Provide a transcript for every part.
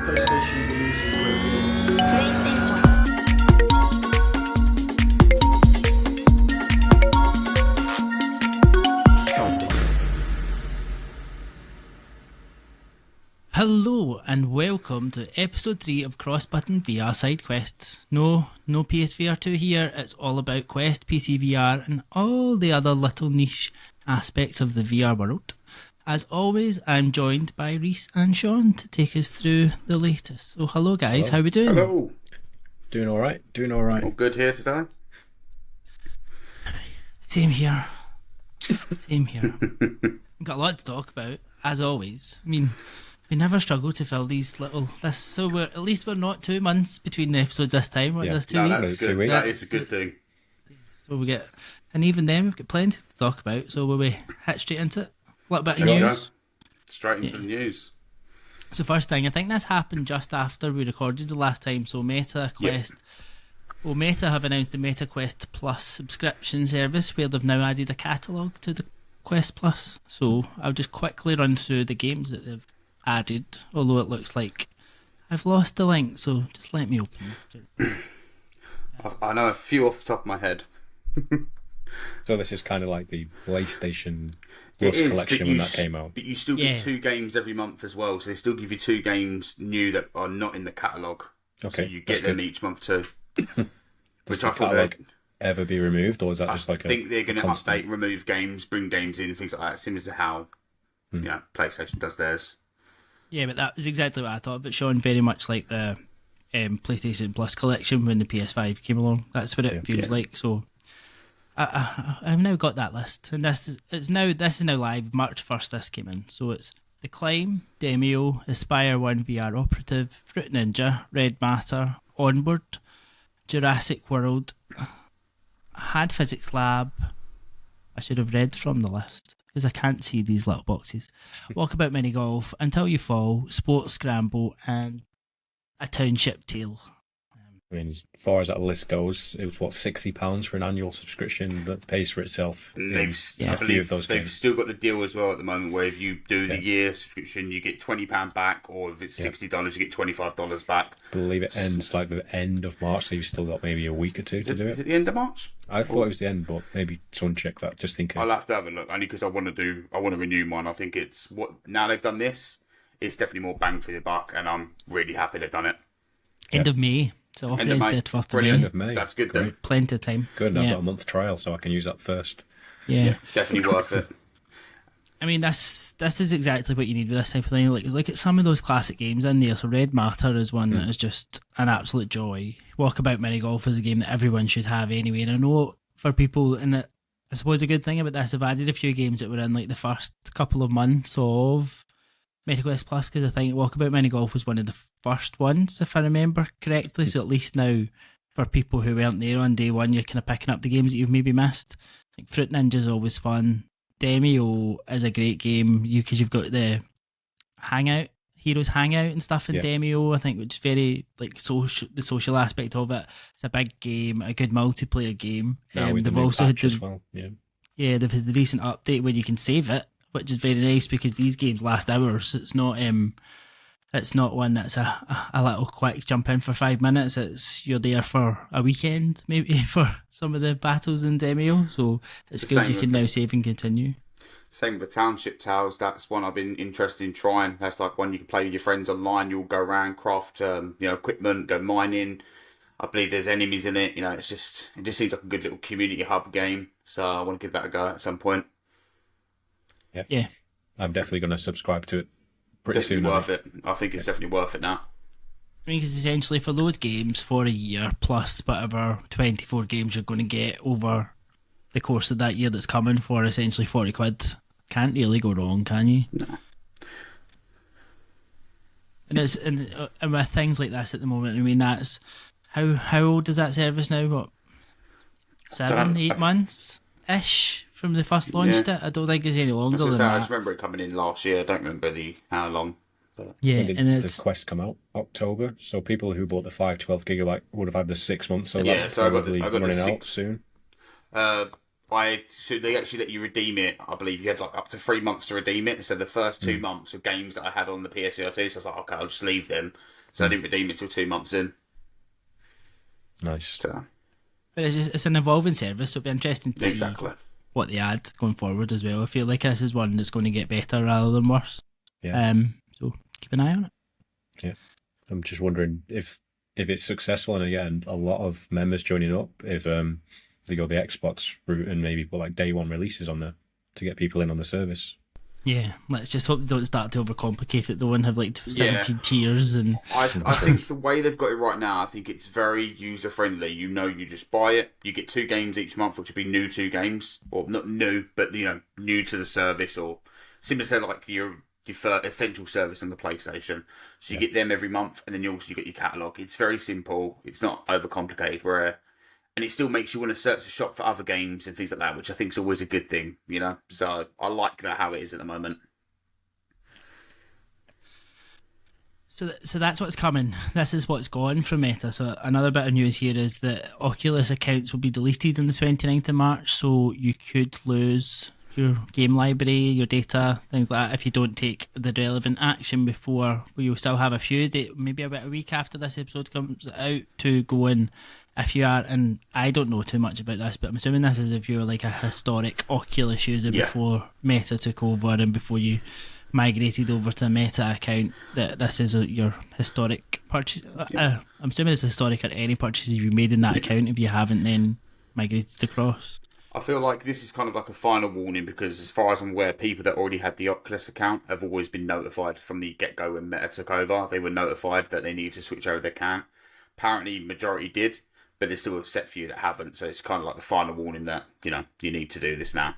PlayStation believes in great games. Hello and welcome to episode 3 of Cross-Button VR Side Quests. No PSVR 2 here, it's all about Quest, PCVR and all the other little niche aspects of the VR world. As always, I'm joined by Reese and Sean to take us through the latest. So hello guys, how we doing? Hello. Doing alright. All good here today? Same here. We've got a lot to talk about, as always. I mean, we never struggle to fill these little lists, so at least we're not 2 months between the episodes this time. What is this, 2 weeks? That's good. That is a good thing. So we get, and even then we've got plenty to talk about, so will we hit straight into it? A little bit of news. Straight into the news. So first thing, I think this happened just after we recorded the last time, so Meta Quest. Yep. Well, Meta have announced the Meta Quest Plus subscription service where they've now added a catalogue to the Quest Plus. So I'll just quickly run through the games that they've added, although it looks like I've lost the link, so just let me open it. I know a few off the top of my head. So this is kind of like the PlayStation Plus collection when that came out. But you still get 2 games every month as well, so they still give you 2 games new that are not in the catalogue. Okay, so you get them each month too. Does the catalogue ever be removed, or is that just like I think they're going to update, remove games, bring games in, things like that, similar to how PlayStation does theirs. Yeah, but that is exactly what I thought. But Sean, very much like the PlayStation Plus collection when the PS5 came along. That's what it feels like. So I've now got that list, and this is now live. March 1st, this came in. So it's The Climb, Demio, Aspire 1 VR Operative, Fruit Ninja, Red Matter, Onward, Jurassic World, Had Physics Lab. I should have read from the list, because I can't see these little boxes. Walkabout Mini Golf, Until You Fall, Sports Scramble, and A Township Tale. I mean, as far as that list goes, it was, £60 for an annual subscription that pays for itself. They've still got the deal as well at the moment where if you do the year subscription, you get £20 back, or if it's $60, you get $25 back. I believe it ends like the end of March, so you've still got maybe a week or two to do it. Is it the end of March? I thought it was the end, but maybe someone check that just in case. I'll have to have a look, only because I want to renew mine. I think it's now they've done this, it's definitely more bang for the buck, and I'm really happy they've done it. End of May. So end of May. End of May. That's good then. Plenty of time. Good, I've got a month trial, so I can use that first. Yeah definitely worth it. I mean, this is exactly what you need with this type of thing. Like, look at some of those classic games in there. So Red Matter is one that is just an absolute joy. Walkabout Mini Golf is a game that everyone should have anyway. And I know for people, and I suppose a good thing about this, I've added a few games that were in like the first couple of months of MetaQuest Plus, because I think Walkabout Mini Golf was one of the first ones, if I remember correctly. So at least now, for people who weren't there on day one, you're kind of picking up the games that you've maybe missed. Like Fruit Ninja is always fun. Demio is a great game because you've got the Heroes Hangout and stuff in Demio, I think, which is very like the social aspect of it. It's a big game, a good multiplayer game. They've also had they've had the recent update where you can save it, which is very nice because these games last hours. It's not one that's a little quick jump in for 5 minutes. You're there for a weekend, maybe, for some of the battles in Demio. So it's good you can now save and continue. Same with Township Tales. That's one I've been interested in trying. That's like one you can play with your friends online. You'll go around, craft equipment, go mining. I believe there's enemies in it. It just seems like a good little community hub game. So I want to give that a go at some point. Yeah. I'm definitely going to subscribe to it pretty soon. Worth it. I think it's definitely worth it now. I mean, because essentially for those games for a year plus whatever 24 games you're going to get over the course of that year that's coming for essentially 40 quid, can't really go wrong, can you? No. And with things like this at the moment, I mean, that's how old is that service now? What, 7-8 months ish from the first launched it? I don't think it's any longer than that. I just remember it coming in last year. I don't remember how long. But... Yeah, and the Quest come out October, so people who bought the 512 gigabyte would have had the 6 months. So that's probably running out soon. So they actually let you redeem it. I believe you had like up to 3 months to redeem it. So the first 2 months of games that I had on the PSVR2, so I was like, okay, I'll just leave them. So I didn't redeem it till 2 months in. Nice. So. But it's an evolving service, so it'll be interesting to see what they add going forward as well. I feel like this is one that's going to get better rather than worse. Yeah. So keep an eye on it. Yeah. I'm just wondering if it's successful and again a lot of members joining up, if they go the Xbox route and maybe put like day one releases on there to get people in on the service. Yeah, let's just hope they don't start to overcomplicate it though and have like 17 tiers. And I think the way they've got it right now, I think it's very user friendly. You know, you just buy it. You get 2 games each month, which would be new 2 games, or not new, but new to the service, or similar to like your essential service on the PlayStation. So you get them every month, and then you get your catalogue. It's very simple. It's not overcomplicated. And it still makes you want to search the shop for other games and things like that, which I think is always a good thing, So I like that how it is at the moment. So that's what's coming. This is what's gone from Meta. So another bit of news here is that Oculus accounts will be deleted on the 29th of March, so you could lose your game library, your data, things like that, if you don't take the relevant action before. You'll still have a few days, maybe about a week after this episode comes out, to go in. If you are, and I don't know too much about this, but I'm assuming this is if you're like a historic Oculus user before Meta took over and before you migrated over to a Meta account, that this is your historic purchase. I'm assuming it's historic at any purchases you made in that account if you haven't then migrated across. I feel like this is kind of like a final warning because as far as I'm aware, people that already had the Oculus account have always been notified from the get-go when Meta took over. They were notified that they needed to switch over their account. Apparently, majority did. But there's still a set few that haven't, so it's kind of like the final warning that, you need to do this now.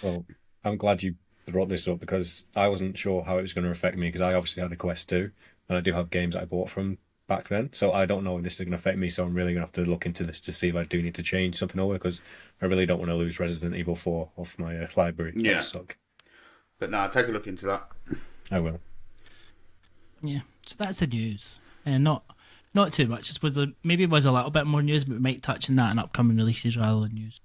Well, I'm glad you brought this up because I wasn't sure how it was going to affect me because I obviously had a Quest 2 and I do have games that I bought from back then, so I don't know if this is going to affect me, so I'm really going to have to look into this to see if I do need to change something over because I really don't want to lose Resident Evil 4 off my library. Yeah. But no, take a look into that. I will. Yeah, so that's the news. Not too much. I suppose maybe it was a little bit more news, but we might touch on that in upcoming releases rather than news.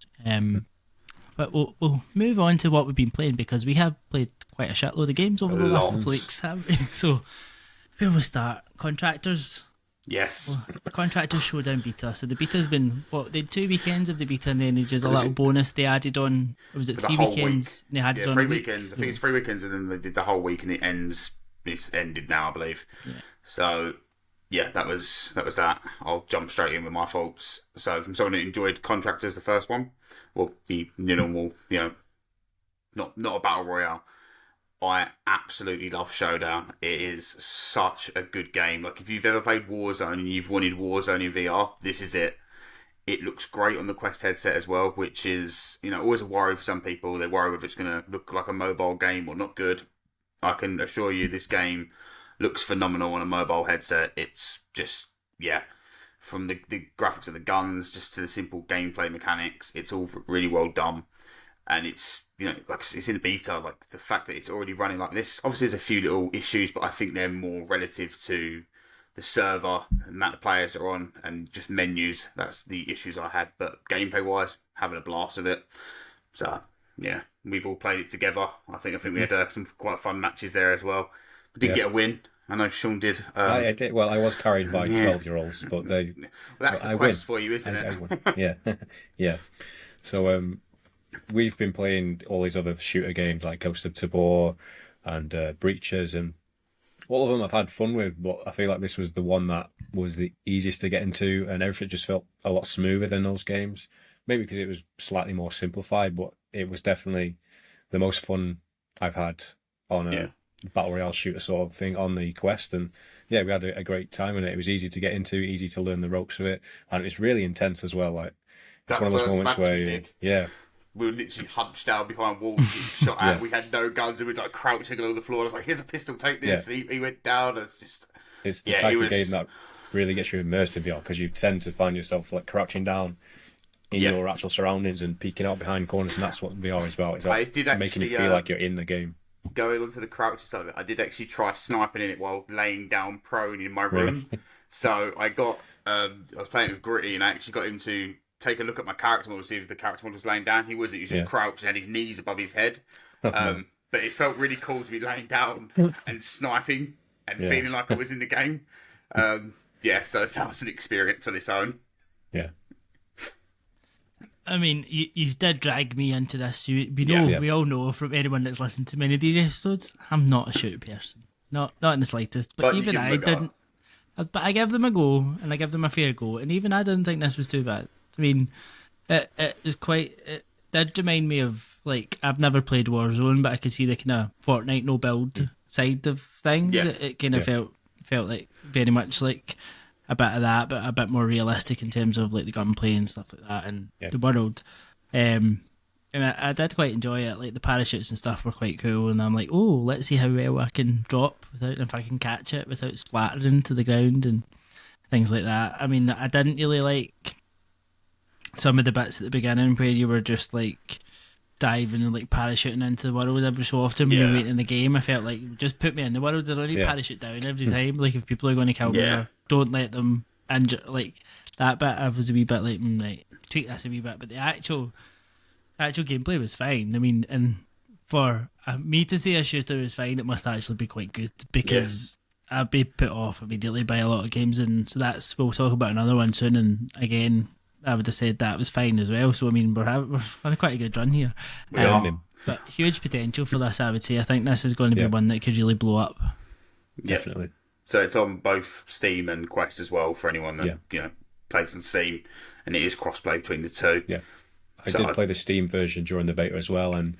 But we'll move on to what we've been playing because we have played quite a shitload of games over the last couple of weeks, haven't we? So where will we start? Contractors. Yes. Contractors Showdown beta. So the beta's been, they had 2 weekends of the beta and then they did a little bonus they added on. Was it 3 weekends? Week. They had it on 3 weekends. I think it's 3 weekends and then they did the whole week and it's ended now, I believe. Yeah. So yeah, that was that. I'll jump straight in with my thoughts. So from someone who enjoyed Contractors, the first one, well, the normal, not a battle royale. I absolutely love Showdown. It is such a good game. Like if you've ever played Warzone and you've wanted Warzone in VR, this is it. It looks great on the Quest headset as well, which is always a worry for some people. They worry if it's going to look like a mobile game or not good. I can assure you, this game looks phenomenal on a mobile headset. It's just, from the graphics of the guns, just to the simple gameplay mechanics, it's all really well done. And it's, it's in beta, like the fact that it's already running like this. Obviously, there's a few little issues, but I think they're more relative to the server, the amount of players that are on, and just menus. That's the issues I had. But gameplay-wise, having a blast with it. So, yeah, we've all played it together. I think we had some quite fun matches there as well. We did get a win. I know Sean did. I did. Well, I was carried by 12-year-olds, but they. Well, that's the quest for you, isn't it? Yeah, yeah. So we've been playing all these other shooter games like Ghost of Tabor and Breaches, and all of them I've had fun with. But I feel like this was the one that was the easiest to get into, and everything just felt a lot smoother than those games. Maybe because it was slightly more simplified, but it was definitely the most fun I've had on a battle royale shooter sort of thing on the Quest. And yeah, we had a great time in it. It was easy to get into, easy to learn the ropes of it, and it was really intense as well. Like it's one of those moments where we were literally hunched down behind walls, shot at. We had no guns, and we were like crouching along the floor. I was like, "Here's a pistol, take this." He went down. It's the type of game that really gets you immersed in VR because you tend to find yourself like crouching down in your actual surroundings and peeking out behind corners, and that's what VR is about. It's about making you feel like you're in the game. Going onto the crouch side of it, I did actually try sniping in it while laying down prone in my room. So I got, I was playing with Gritty, and I actually got him to take a look at my character model to see if the character model was laying down. He wasn't. He was just crouched and had his knees above his head. But it felt really cool to be laying down and sniping and feeling like I was in the game. So that was an experience on its own. Yeah. I mean, you did drag me into this. We all know from anyone that's listened to many of these episodes, I'm not a shooter person. Not in the slightest. But even I didn't. But I give them a go, and I give them a fair go, and even I didn't think this was too bad. I mean, it was quite. It did remind me of, like, I've never played Warzone, but I could see the kind of Fortnite no build side of things. Yeah. It kind of felt like very much like a bit of that, but a bit more realistic in terms of like the gunplay and stuff like that, and the world. And I did quite enjoy it. Like the parachutes and stuff were quite cool, and I'm like, oh, let's see how well I can drop if I can catch it without splattering to the ground and things like that. I mean, I didn't really like some of the bits at the beginning where you were just like diving and like parachuting into the world every so often when you're waiting in the game. I felt like, just put me in the world. I don't need parachute down every time. Like if people are going to kill me, don't let them injure. Like that bit, I was a wee bit like, right, tweak this a wee bit. But the actual gameplay was fine. I mean, and for me to say a shooter is fine, it must actually be quite good, because I'd be put off immediately by a lot of games, and so we'll talk about another one soon. And again, I would have said that was fine as well. So I mean, we're on quite a good run here. But huge potential for this, I would say. I think this is going to be one that could really blow up. Definitely. So it's on both Steam and Quest as well for anyone that plays on Steam, and it is crossplay between the two. Yeah. I did play the Steam version during the beta as well, and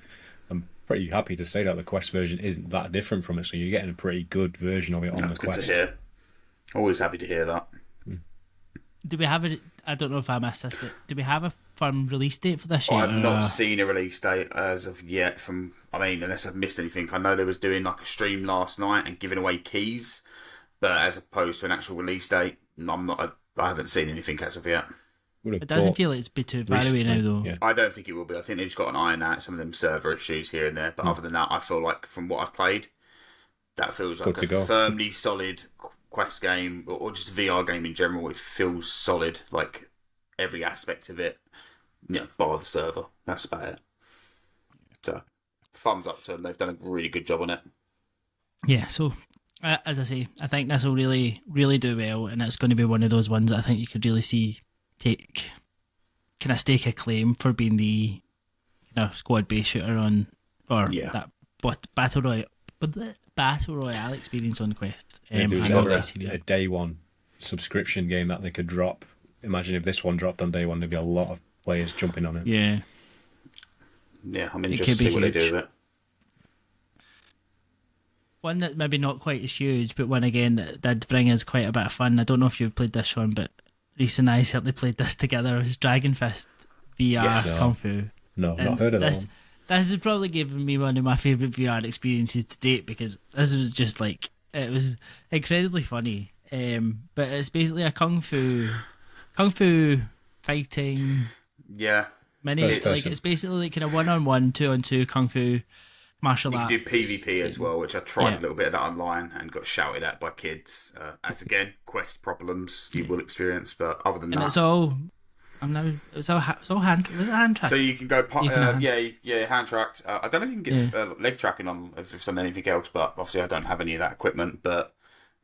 I'm pretty happy to say that the Quest version isn't that different from it, so you're getting a pretty good version of it on the Quest. That's good to hear. Always happy to hear that. Do we have I don't know if I missed this, but do we have a firm release date for this yet? I've not seen a release date as of yet unless I've missed anything. I know they was doing like a stream last night and giving away keys, but as opposed to an actual release date, I haven't seen anything as of yet. It doesn't feel like it's be too far away now, though. Yeah. I don't think it will be. I think they've just got an iron out some of them server issues here and there. But other than that, I feel like from what I've played, that feels like a firmly solid Quest game, or just a VR game in general. It feels solid, like every aspect of it, bar the server. That's about it. So, thumbs up to them. They've done a really good job on it. Yeah, so as I say, I think this will really, really do well, and it's going to be one of those ones that I think you could really see stake a claim for being the squad-based shooter on, or that battle royale experience on Quest. If there was a day one subscription game that they could drop, imagine if this one dropped on day one, there'd be a lot of players jumping on it. Yeah, I'm interested to see what they do with it. One that maybe not quite as huge, but one again that did bring us quite a bit of fun. I don't know if you've played this one, but Reese and I certainly played this together. It was Dragonfist VR Kung Fu. No, not heard of that one. This has probably given me one of my favourite VR experiences to date, because this was just like, it was incredibly funny. But it's basically a kung fu fighting. Yeah. It's basically like kind of 1-on-1, 2-on-2 kung fu martial arts. You can do PvP as well, which I tried a little bit of that online and got shouted at by kids. As again, Quest problems you will experience, but other than that, it's all. It's all hand. Was it hand track? So you can go, hand tracked. I don't know if you can get leg tracking on if it's on anything else, but obviously I don't have any of that equipment. But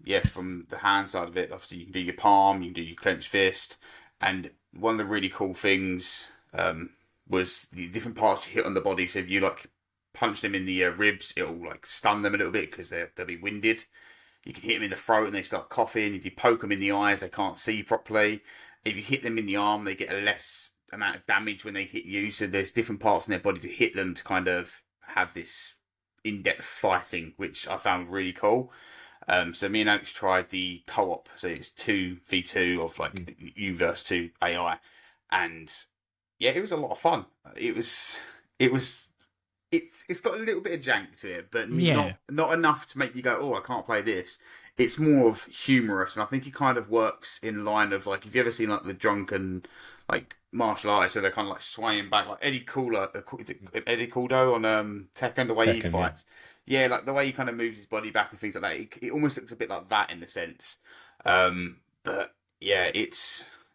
yeah, from the hand side of it, obviously you can do your palm, you can do your clenched fist, and one of the really cool things was the different parts you hit on the body. So if you like punch them in the ribs, it'll like stun them a little bit because they'll be winded. You can hit them in the throat and they start coughing. If you poke them in the eyes, they can't see properly. If you hit them in the arm, they get a less amount of damage when they hit you. So there's different parts in their body to hit them to kind of have this in-depth fighting, which I found really cool. So me and Alex tried the co-op. So it's 2v2 of like you versus 2 AI. And yeah, it was a lot of fun. It's got a little bit of jank to it, but not enough to make you go, oh, I can't play this. It's more of humorous, and I think it kind of works in line of like, if you ever seen like the drunken like martial artists where they're kind of like swaying back, like Eddie Cooler, is it Eddie Caldo on Tekken, the way he fights. Yeah, like the way he kind of moves his body back and things like that. It almost looks a bit like that in a sense. But yeah, it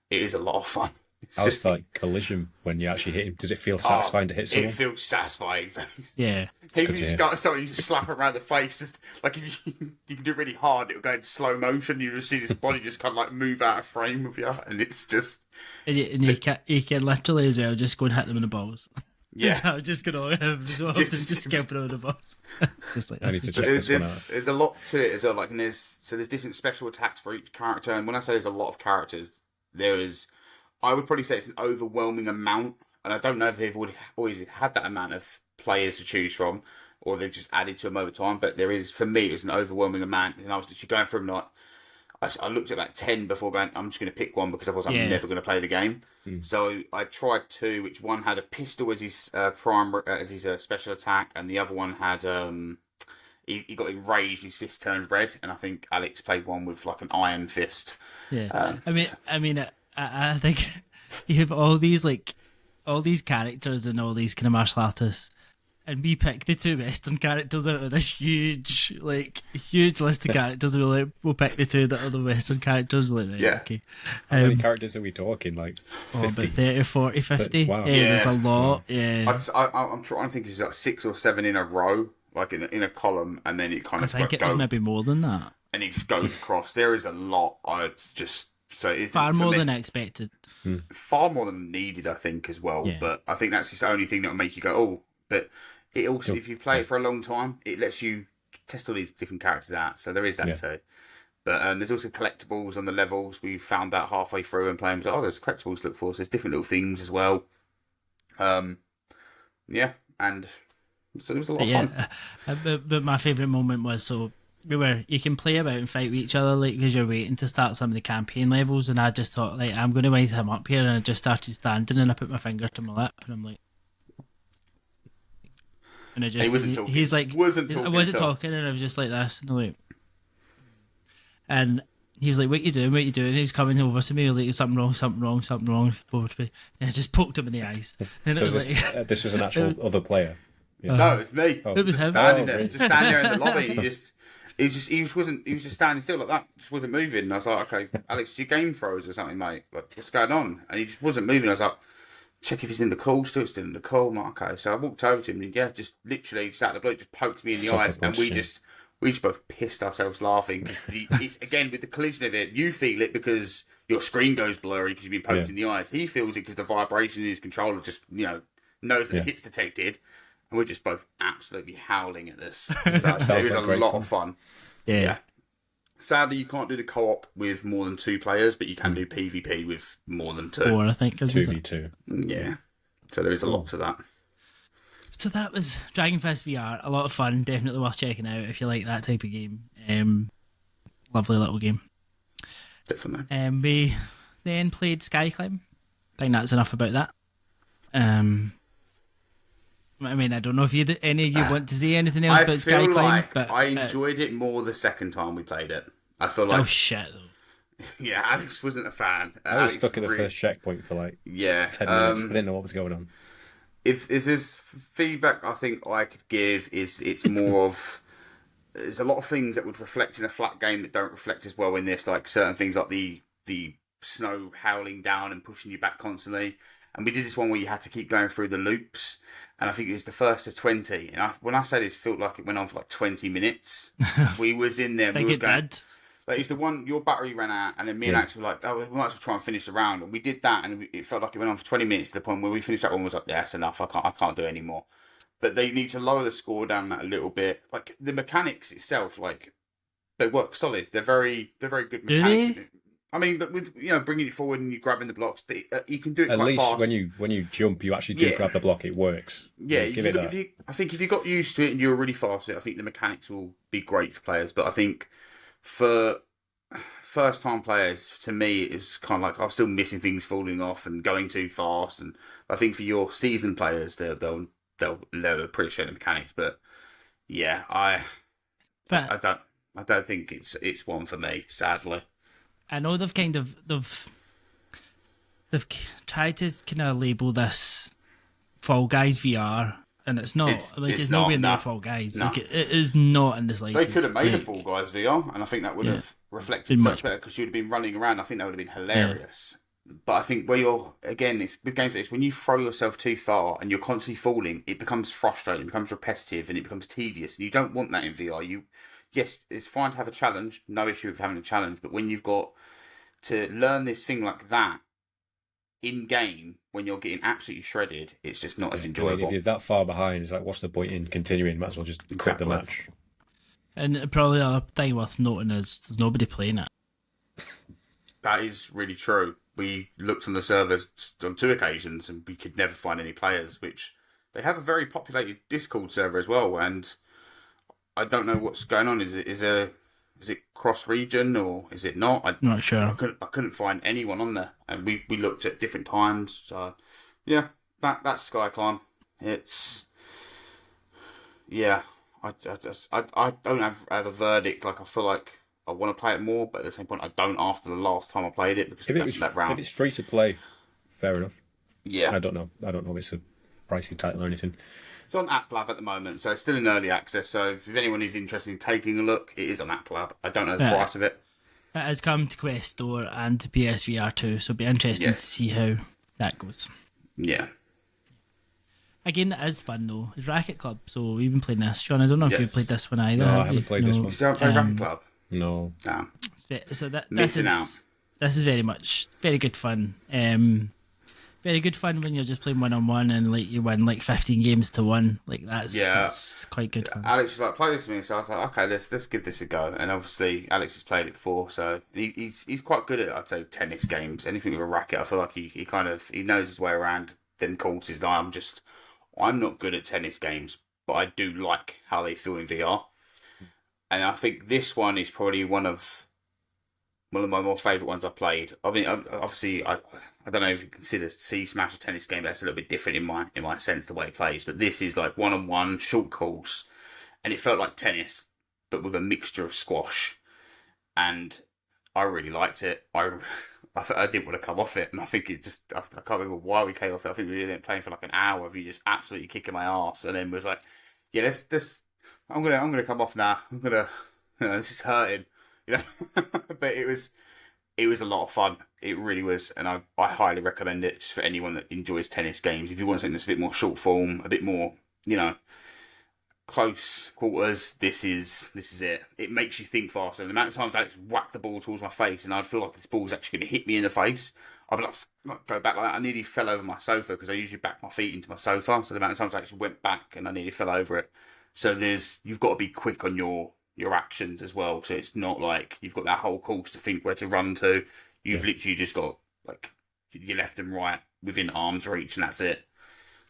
is a lot of fun. How's like collision when you actually hit him? Does it feel satisfying to hit someone? It feels satisfying. Yeah. Even if you just got something, you just slap it around the face. Just like if you can do it really hard, it'll go in slow motion. You just see this body just kind of like move out of frame with you, and it's just. And you can literally as well just go and hit them in the balls. Yeah, so I'm just gonna just scalping over the balls. Just like I need to check this one out. There's a lot to it as well. Like, and there's different special attacks for each character. And when I say there's a lot of characters, I would probably say it's an overwhelming amount. And I don't know if they've always had that amount of players to choose from, or they've just added to them over time. But for me, it was an overwhelming amount. And I was literally going through them like, I looked at about 10 before going, I'm just going to pick one because otherwise I'm never going to play the game. So I tried two, which one had a pistol as his special attack, and the other one had he got enraged, his fist turned red, and I think Alex played one with like an iron fist. Yeah, I think you have all these characters and all these kind of martial artists, and we pick the two Western characters out of this huge list of characters. We'll pick the two that are the Western characters. Like, right, yeah. Okay. How many characters are we talking? Like 50? About 30, 40, 50. Wow. Yeah, there's a lot. Yeah. I'm trying to think. It's like 6 or 7 in a row, like in a column, and then it kind of. I think it was maybe more than that. And it just goes across. There is a lot. Far more than I expected. Far more than needed, I think, as well. Yeah. But I think that's just the only thing that'll make you go, oh. But it also, if you play it for a long time, it lets you test all these different characters out. So there is that too. But there's also collectibles on the levels. We found that halfway through and playing. Like, there's collectibles to look for. So there's different little things as well. Yeah, and so it was a lot of fun. But my favourite moment was you can play about and fight with each other like because you're waiting to start some of the campaign levels, and I just thought like I'm going to wind him up here, and I just started standing and I put my finger to my lip and I'm like. And he wasn't talking. He's like, I wasn't talking, and I was just like this, and he was like, "What you doing? What you doing?" And he was coming over to me, like, "Something wrong, something wrong, something wrong." Over to me, and I just poked him in the eyes. And so it was this was an actual other player. Yeah. No, it was me. It was him. Standing there, just standing there in the lobby. He was just standing still like that, just wasn't moving. And I was like, "Okay, Alex, your game froze or something, mate? Like, what's going on?" And he just wasn't moving. I was like, check if he's in the call, still in the call. I'm like, okay. So I walked over to him and just literally just out of the blue, just poked me in the eyes, and we just both pissed ourselves laughing. It's, again, with the collision of it, you feel it because your screen goes blurry because you've been poked in the eyes. He feels it because the vibration in his controller just knows that the hit's detected, and we're just both absolutely howling at this. So it was a lot of fun. Yeah. Sadly, you can't do the co-op with more than 2 players, but you can do PvP with more than 2. 4, I think. 2v2. Yeah. So there is a lot to that. So that was Dragonfist VR. A lot of fun. Definitely worth checking out if you like that type of game. Lovely little game. Definitely. We then played Skyclimb. I think that's enough about that. I mean, I don't know if any of you want to say anything else about Skyclimb. Like but I enjoyed it more the second time we played it. I feel like shit though. Yeah, Alex wasn't a fan. I was stuck at the first checkpoint for like 10 minutes. I didn't know what was going on. If there's feedback I think I could give is it's more of there's a lot of things that would reflect in a flat game that don't reflect as well in this, like certain things like the snow howling down and pushing you back constantly. And we did this one where you had to keep going through the loops, and I think it was the first of 20. And when I say this, felt like it went on for like 20 minutes. We was in there. We was going. Like it's the one your battery ran out, and then me and Axel were like, "Oh, we might as well try and finish the round." And we did that, and it felt like it went on for 20 minutes to the point where we finished that one. Was like, "Yeah, that's enough. I can't do it anymore." But they need to lower the score down that a little bit. Like the mechanics itself, like they work solid. They're very good mechanics. I mean, with bringing it forward and you grabbing the blocks, you can do it at quite least fast. when you jump, you actually do grab the block. It works. Yeah, I think if you got used to it and you were really fast at it, I think the mechanics will be great for players. But I think for first time players, to me, it's kind of like I'm still missing things falling off and going too fast. And I think for your seasoned players, they'll appreciate the mechanics. But yeah, I don't think it's one for me, sadly. I know they've tried to kind of label this Fall Guys VR, and it's not. It's nowhere near Fall Guys. Nah. Like it is not in the slightest. They could have made a Fall Guys VR, and I think that would have reflected much better because you'd have been running around. I think that would have been hilarious. But I think where you're, again, it's with games like this, when you throw yourself too far and you're constantly falling, it becomes frustrating, it becomes repetitive, and it becomes tedious. And you don't want that in VR. Yes, it's fine to have a challenge, no issue with having a challenge, but when you've got to learn this thing like that in game, when you're getting absolutely shredded, it's just not as enjoyable. I mean, if you're that far behind, it's like, what's the point in continuing? Might as well just quit the match. And probably a thing worth noting is there's nobody playing it. That is really true. We looked on the servers on 2 occasions and we could never find any players, which they have a very populated Discord server as well, and I don't know what's going on. Is it cross-region or is it not? I'm not sure. I couldn't find anyone on there, and we looked at different times. So, yeah, that's Skyclimb. It's... Yeah, I don't have a verdict. Like, I feel like I want to play it more, but at the same point, I don't after the last time I played it, because that round. If it's free to play, fair enough. Yeah. I don't know if it's a pricey title or anything. It's on App Lab at the moment, so it's still in early access. So if anyone is interested in taking a look, it is on App Lab. I don't know the price of it. It has come to Quest Store and to PSVR too, so it'll be interesting to see how that goes. Yeah. A game that is fun though is Racket Club. So we've been playing this. Sean, I don't know if you've played this one either. No, I haven't played this one. You still haven't played Racket Club? No. Damn. So Missing out. This is very good fun. Very good fun when you're just playing 1-on-1 and like you win like 15 games to 1. Like that's quite good fun. Alex was like, play this with me, so I was like, okay, let's give this a go. And obviously Alex has played it before, so he's quite good at, I'd say, tennis games. Anything with a racket, I feel like he knows his way around them courses. Like, I'm not good at tennis games, but I do like how they feel in VR. And I think this one is probably one of my more favourite ones I've played. I mean, obviously, I don't know if you consider Sea Smash a tennis game. That's a little bit different in my sense, the way it plays. But this is like 1-on-1, short course, and it felt like tennis, but with a mixture of squash. And I really liked it. I didn't want to come off it, and I think I can't remember why we came off it. I think we ended up playing for like an hour of you just absolutely kicking my ass, and then was like, yeah, I'm gonna come off now. This is hurting, you know. But it was a lot of fun. It really was, and I highly recommend it just for anyone that enjoys tennis games. If you want something that's a bit more short form, a bit more, close quarters, this is it. It makes you think faster. And the amount of times Alex whacked the ball towards my face, and I'd feel like this ball's actually going to hit me in the face, I'd be like, go back like that. I nearly fell over my sofa because I usually back my feet into my sofa. So the amount of times I actually went back and I nearly fell over it. So you've got to be quick on your actions as well. So it's not like you've got that whole course to think where to run to. You've literally just got like your left and right within arm's reach, and that's it.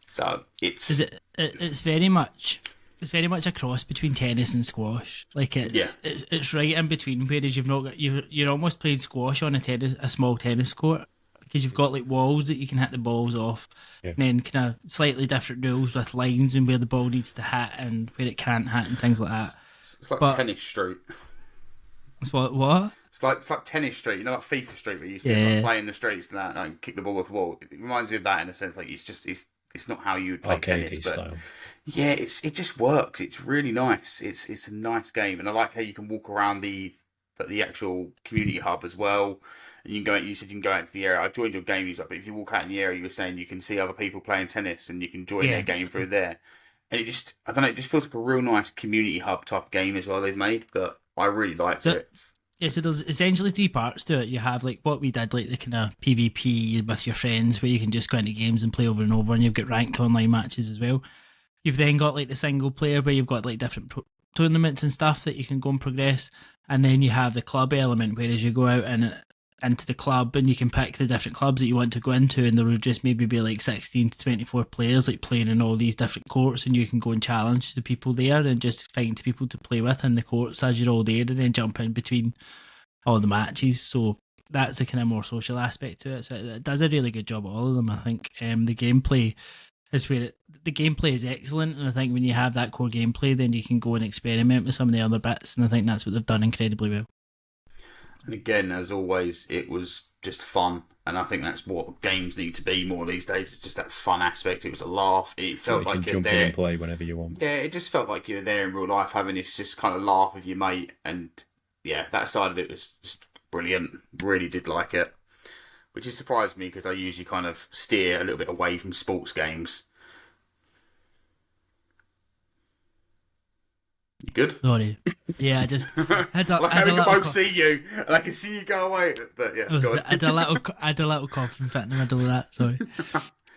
So it's very much a cross between tennis and squash. Like it's right in between. Whereas you're almost playing squash on a small tennis court, because you've got like walls that you can hit the balls off, and then kind of slightly different rules with lines and where the ball needs to hit and where it can't hit and things like that. It's like Tennis Street. It's what? It's like Tennis Street, like FIFA Street, where you used to like, play in the streets and that, and kick the ball off the wall. It reminds me of that in a sense. Like it's not how you would play tennis, but style. Yeah, it just works. It's really nice. It's a nice game, and I like how you can walk around the actual community hub as well. And you said you can go out into the area. I joined your game, but if you walk out in the area, you were saying you can see other people playing tennis, and you can join their game through there. And it just feels like a real nice community hub type game as well they've made. But I really liked it. Yeah, so there's essentially 3 parts to it. You have like what we did, like the kind of PvP with your friends, where you can just go into games and play over and over, and you've got ranked online matches as well. You've then got like the single player, where you've got like different tournaments and stuff that you can go and progress, and then you have the club element, whereas you go out and into the club and you can pick the different clubs that you want to go into, and there will just maybe be like 16 to 24 players like playing in all these different courts, and you can go and challenge the people there and just find people to play with in the courts as you're all there, and then jump in between all the matches. So that's the kind of more social aspect to it. So it does a really good job at all of them, I think. The gameplay is the gameplay is excellent, and I think when you have that core gameplay, then you can go and experiment with some of the other bits, and I think that's what they've done incredibly well. And again, as always, it was just fun, and I think that's what games need to be more these days. It's just that fun aspect. It was a laugh. It felt like you're there. Jump in and play whenever you want. Yeah, it just felt like you're there in real life, having this just kind of laugh with your mate, and yeah, that side of it was just brilliant. Really did like it. which has surprised me because I usually kind of steer a little bit away from sports games. You good? Sorry. Yeah, I just had a, Like had how we a can little both see you, and I can see you go away. But yeah, go on. I had a little cough in fact in the middle of that. Sorry.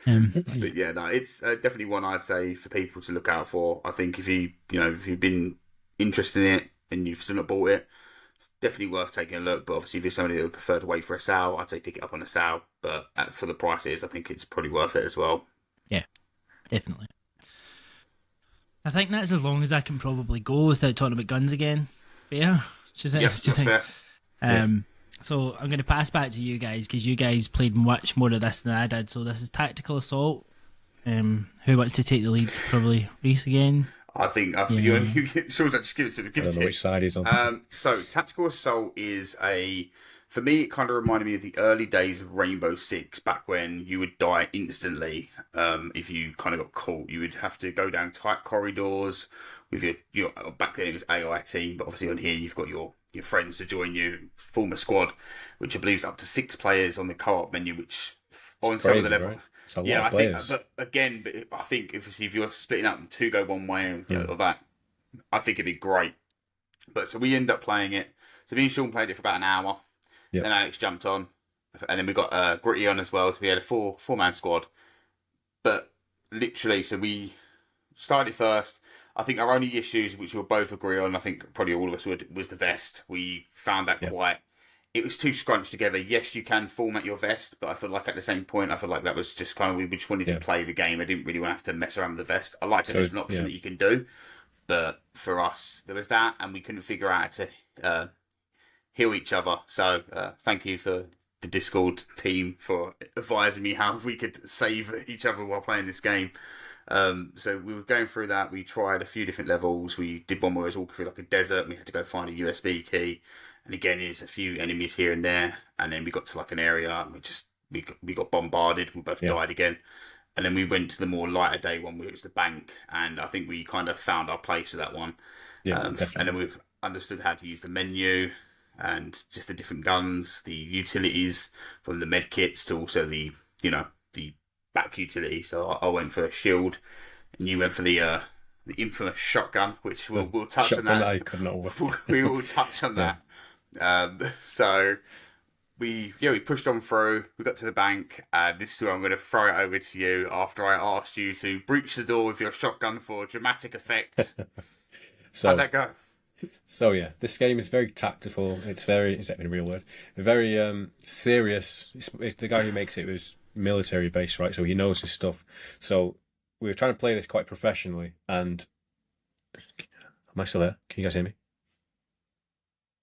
But yeah, no, it's definitely one I'd say for people to look out for. I think if if you've been interested in it and you've still not bought it, it's definitely worth taking a look. But obviously, if you're somebody that would prefer to wait for a sale, I'd say pick it up on a sale. But for the price it is, I think it's probably worth it as well. Yeah, definitely. I think that's as long as I can probably go without talking about guns again. Fair? Yeah, that's fair. So I'm going to pass back to you guys because you guys played much more of this than I did. So this is Tactical Assault. Who wants to take the lead? Probably Reese again. I think Sean's just give it to me. I don't know which side he's on. So Tactical Assault is for me, it kind of reminded me of the early days of Rainbow Six, back when you would die instantly if you kind of got caught. You would have to go down tight corridors with your back then it was AI team, but obviously on here you've got your friends to join you, form a squad, which I believe is up to 6 players on the co-op menu, which on some of the level. Right? It's a lot Yeah, of I think, players. but again, I think if you're splitting up and 2 go one way and or that, I think it'd be great. But so we end up playing it. So me and Sean played it for about an hour. Yep. Then Alex jumped on, and then we got Gritty on as well. So we had a four-man squad. But literally, so we started first. I think our only issues, which we'll both agree on, I think probably all of us was the vest. We found that quite. It was too scrunched together. Yes, you can format your vest, but I feel like at the same point, I feel like that was just kind of, we just wanted to play the game. I didn't really want to have to mess around with the vest. I like that there's an option that you can do, but for us, there was that, and we couldn't figure out how to heal each other. So thank you for the Discord team for advising me how we could save each other while playing this game. So we were going through that. We tried a few different levels. We did one where it was all through like a desert, and we had to go find a USB key. And again, there's a few enemies here and there. And then we got to like an area, and we got bombarded. We both died again. And then we went to the more lighter day one, where it was the bank. And I think we kind of found our place with that one. Yeah, and then we understood how to use the menu and just the different guns, the utilities, from the med kits to also the back utility. So I went for a shield, and you went for the infamous shotgun, which we'll touch on that. I could not work. We will touch on that. So we pushed on through. We got to the bank, and this is where I'm going to throw it over to you after I asked you to breach the door with your shotgun for dramatic effect. So how'd that go? So yeah, this game is very tactical. Is that a real word? Very serious. The guy who makes it was military based, right? So he knows his stuff. So we were trying to play this quite professionally. And am I still there? Can you guys hear me?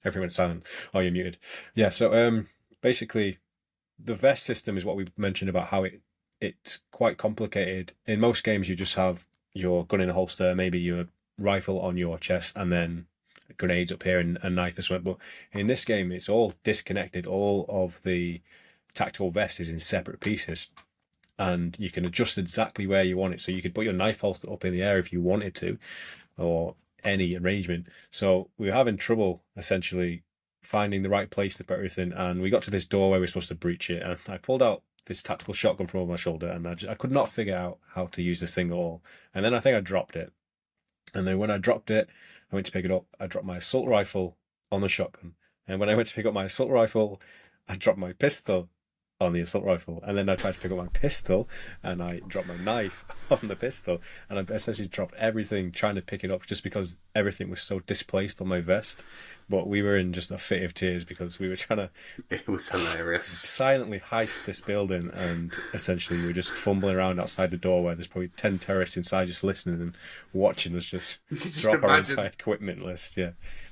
Everyone's silent. Oh, you're muted. Yeah. So basically, the vest system is what we mentioned about how it's quite complicated. In most games, you just have your gun in a holster, maybe your rifle on your chest, and then grenades up here and a knife as well. But in this game, it's all disconnected. All of the tactical vest is in separate pieces, and you can adjust exactly where you want it. So you could put your knife holster up in the air if you wanted to, or any arrangement. So we were having trouble essentially finding the right place to put everything, and we got to this door where we were supposed to breach it, and I pulled out this tactical shotgun from over my shoulder, and I could not figure out how to use this thing at all. And then I think I dropped it, and then when I dropped it, I went to pick it up. I dropped my assault rifle on the shotgun, and when I went to pick up my assault rifle, I dropped my pistol on the assault rifle, and then I tried to pick up my pistol, and I dropped my knife on the pistol, and I essentially dropped everything trying to pick it up just because everything was so displaced on my vest. But we were in just a fit of tears because we were trying to It was hilarious. silently heist this building, and essentially we were just fumbling around outside the door where there's probably 10 terrorists inside just listening and watching us just drop our entire equipment list. Yeah,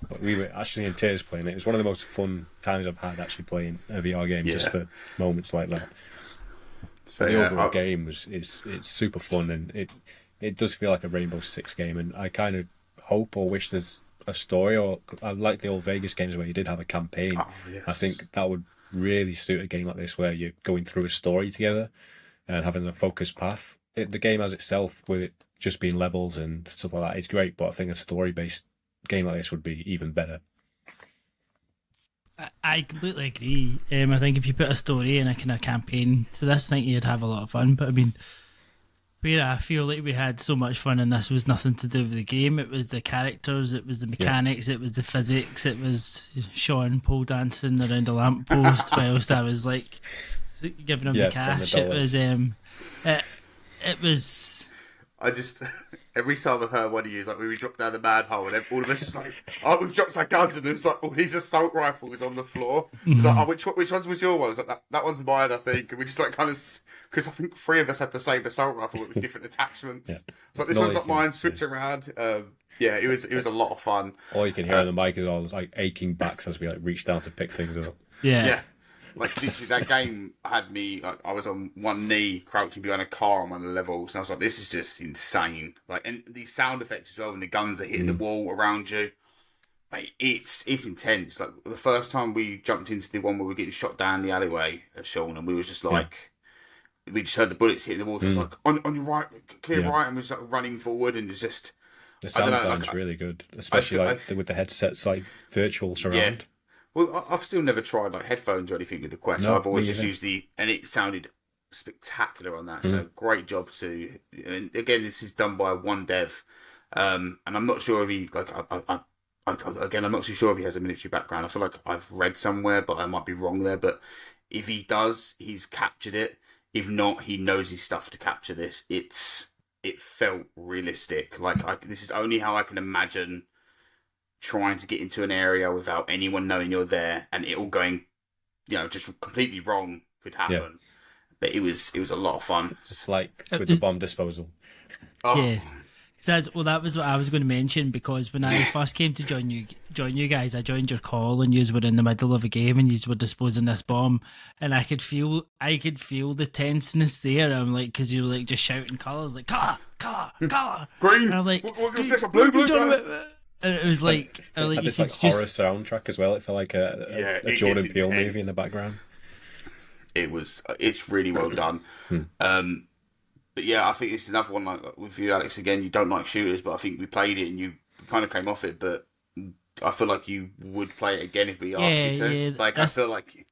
but we were actually in tears playing it. It was one of the most fun times I've had actually playing a VR game, just for moments like that. So the overall game it's super fun, and it does feel like a Rainbow Six game, and I kind of hope or wish there's a story, or I like the old Vegas games where you did have a campaign. I think that would really suit a game like this where you're going through a story together and having a focused path. The game as itself, with it just being levels and stuff like that, is great, but I think a story-based game like this would be even better. I completely agree. I think if you put a story and a kind of campaign to this, I think you'd have a lot of fun. But I mean, where I feel like we had so much fun and this was nothing to do with the game. It was the characters, it was the mechanics, it was the physics, it was Sean pole dancing around a lamppost whilst I was like giving him the cash. It was. I just every time I've heard one of you, like when we dropped down the manhole, and all of us just like, oh, we've dropped our guns, and there's like all these assault rifles on the floor. It's like, oh, which ones was your one? It's like that one's mine, I think. And we just like kind of, because I think 3 of us had the same assault rifle with different attachments. Yeah. It's like this one's not mine. Switch around. Yeah, it was a lot of fun. All you can hear on the mic is all like aching backs as we like reach down to pick things up. Yeah. Like literally, that game had me. Like, I was on one knee, crouching behind a car on one of the levels, and I was like, "This is just insane!" Like, and these sound effects as well when the guns are hitting the wall around you. Like, it's intense. Like the first time we jumped into the one where we were getting shot down the alleyway at Sean, and we was just like, we just heard the bullets hitting the wall. It was like, on your right, clear right, and we was like running forward, and it's just the sound sounds really good, especially with the headsets like virtual surround. Yeah. Well, I've still never tried like headphones or anything with the Quest. No, I've always just used and it sounded spectacular on that. So great job to. And again, this is done by one dev, and I'm not sure if he I'm not too sure if he has a military background. I feel like I've read somewhere, but I might be wrong there. But if he does, he's captured it. If not, he knows his stuff to capture this. It felt realistic. Like this is only how I can imagine trying to get into an area without anyone knowing you're there, and it all going, just completely wrong could happen. Yeah. But it was a lot of fun. It's like with the bomb disposal. Oh. Yeah. That was what I was going to mention, because when I first came to join you guys, I joined your call and you were in the middle of a game and you were disposing this bomb, and I could feel the tenseness there. I'm like, because you were like just shouting colours like colour, green. And I'm like, what's this? Blue. And it was like, this like horror soundtrack as well. It felt like a Jordan Peele movie in the background. It's really well done. But yeah, I think it's another one like with you, Alex. Again, you don't like shooters, but I think we played it and you kind of came off it. But I feel like you would play it again if we asked you to. Yeah, I feel like,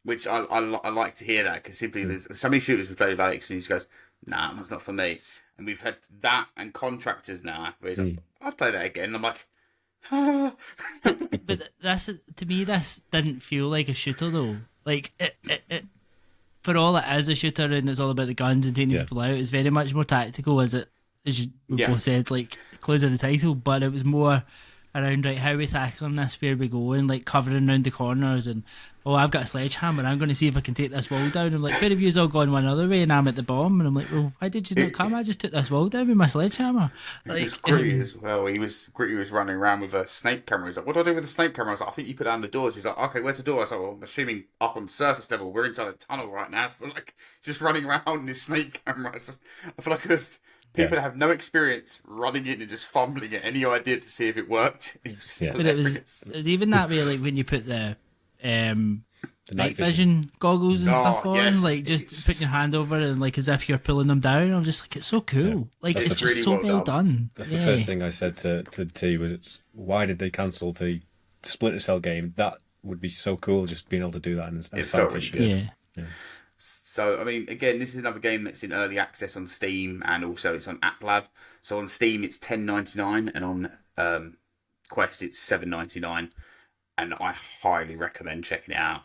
which I like to hear that, because simply there's so many shooters we played with Alex and he just goes, "Nah, that's not for me." And we've had that and Contractors now, where he's like, I'd play that again. And I'm like, But to me, this didn't feel like a shooter though. Like it for all it is a shooter and it's all about the guns and taking people out, it's very much more tactical, as you both said, like clues of the title. But it was more around how we tackling this, where we going, like covering around the corners, and I've got a sledgehammer, I'm going to see if I can take this wall down. I'm like, where have you all gone one other way and I'm at the bomb? And I'm like, well, why did you not come? I just took this wall down with my sledgehammer. It was Gritty as well. Gritty was running around with a snake camera. He's like, what do I do with the snake camera? I was like, I think you put down the doors. He's like, okay, where's the door? I was like, well, I'm assuming up on the surface level. We're inside a tunnel right now. So like, just running around in his snake camera. I feel like people that have no experience running in and just fumbling at any idea to see if it worked. It was but it was even that way, like when you put the night vision goggles and stuff on, like just putting your hand over it and like as if you're pulling them down. I'm just like, it's so cool. Yeah. Like it's just really so well done. That's the first thing I said to T was, why did they cancel the Splinter Cell game? That would be so cool, just being able to do that. And it's so really yeah. So, I mean, again, this is another game that's in early access on Steam, and also it's on App Lab. So on Steam, it's $10.99, and on Quest, it's $7.99. And I highly recommend checking it out.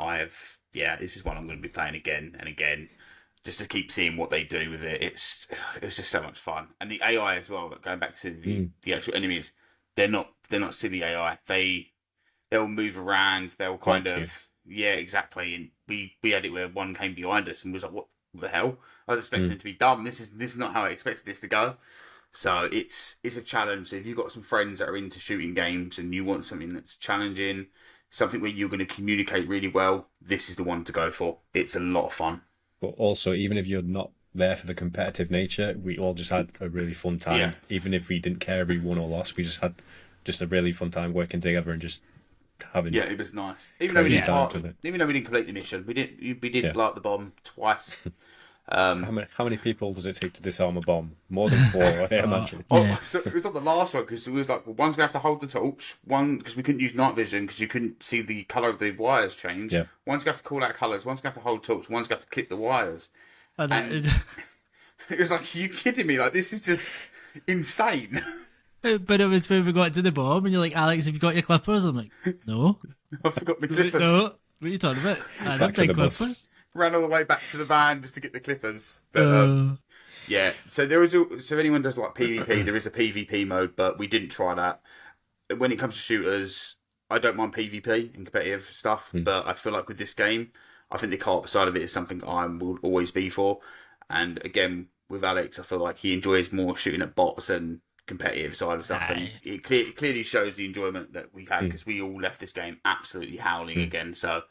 This is one I'm going to be playing again and again, just to keep seeing what they do with it. It was just so much fun, and the AI as well. Going back to the actual enemies, they're not silly AI. They'll move around. They'll kind of. Yeah, exactly. And we had it where one came behind us and was like, what the hell? I was expecting it to be dumb. This is not how I expected this to go. So it's a challenge. So if you've got some friends that are into shooting games and you want something that's challenging, something where you're going to communicate really well, this is the one to go for. It's a lot of fun. But also, even if you're not there for the competitive nature, we all just had a really fun time. Yeah. Even if we didn't care if we won or lost, we just had a really fun time working together and just having. Yeah, it was nice. Even though we didn't complete the mission, we did blow up the bomb twice. How many people does it take to disarm a bomb? More than 4, I imagine. Yeah. So it was on the last one because it was like, well, one's gonna have to hold the torch. One, because we couldn't use night vision because you couldn't see the color of the wires change. Yeah. One's gonna have to call out colors. One's gonna have to hold torch. One's gonna have to clip the wires. And And it was like, are you kidding me? Like, this is just insane. but it was when we got to the bomb, and you're like, Alex, have you got your clippers? I'm like, no. I forgot my He's like, clippers. no. What are you talking about? I Back don't to take the bus. clippers. Ran all the way back to the van just to get the clippers. But yeah, so there is so if anyone does like PvP, there is a PvP mode, but we didn't try that. When it comes to shooters, I don't mind PvP and competitive stuff, but I feel like with this game, I think the co-op side of it is something I will always be for. And again, with Alex, I feel like he enjoys more shooting at bots and competitive side of stuff, and it clearly shows the enjoyment that we had because we all left this game absolutely howling again. So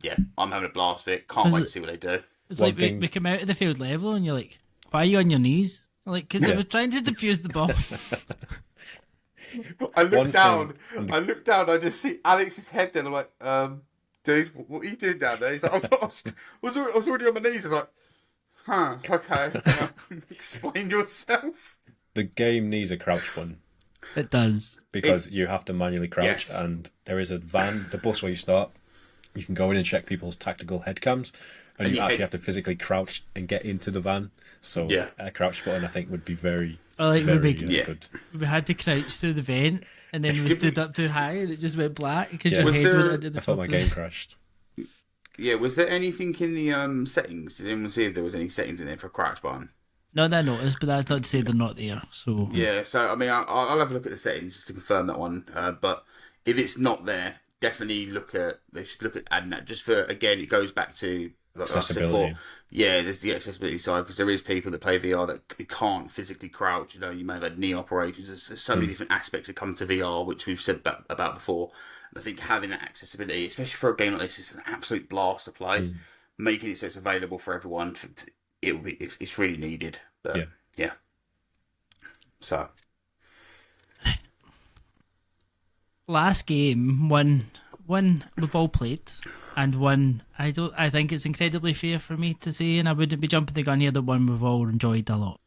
yeah, I'm having a blast with it. Can't wait to see what they do. It's One like thing- we come out of the field level, and you're like, why are you on your knees? I'm like, because I was trying to defuse the bomb. I One look down. thing- I look down. I just see Alex's head. Then I'm like, dude, what are you doing down there? He's like, I was already on my knees. I'm like, huh, okay. Explain yourself. The game needs a crouch button It does. because you have to manually crouch, Yes. and there is a van, the bus where you start. You can go in and check people's tactical head cams, and you actually have to physically crouch and get into the van. So Yeah. a crouch button, I think, would be very, I like very we good. we had to crouch through the vent, and then we stood up too high, and it just went black because Yeah. your Was head there- went into the I thought top my of game it. crashed. Yeah, was there anything in the settings? Did anyone see if there was any settings in there for a crouch button? Not that I noticed, but that's not to say they're not there. So Yeah, so I mean, I'll have a look at the settings just to confirm that one. But if it's not there, definitely they should look at adding that. Just for, again, it goes back to like I said before. Accessibility. Yeah, there's the accessibility side because there is people that play VR that can't physically crouch. You know, you may have had knee operations. There's so many different aspects that come to VR, which we've said about before. And I think having that accessibility, especially for a game like this, is an absolute blast to play. Making it so it's available for everyone, it's really needed. But yeah. So last game, one we've all played, and one I think it's incredibly fair for me to say, and I wouldn't be jumping the gun here, the one we've all enjoyed a lot.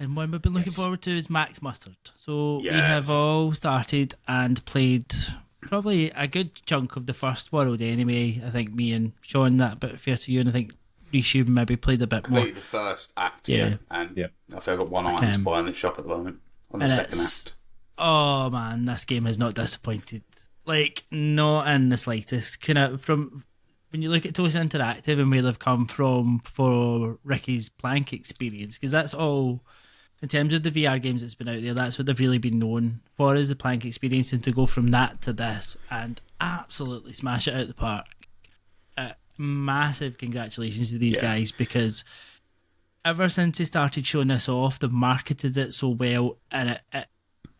And one we've been looking forward to is Max Mustard. So we have all started and played probably a good chunk of the first world anyway. I think me and Sean, that bit fair to you, and I think Rishu maybe played a bit more. completed the first act, Yeah. and Yeah. I think I've got one item to buy in the shop at the moment on the And second it's- act. Oh man, this game has not disappointed. Like, not in the slightest. Kind of from when you look at Toast Interactive and where they've come from for Ricky's Plank experience, because that's all in terms of the VR games that's been out there. That's what they've really been known for, is the Plank experience, and to go from that to this and absolutely smash it out the park. Massive congratulations to these guys, because ever since they started showing this off, they've marketed it so well, and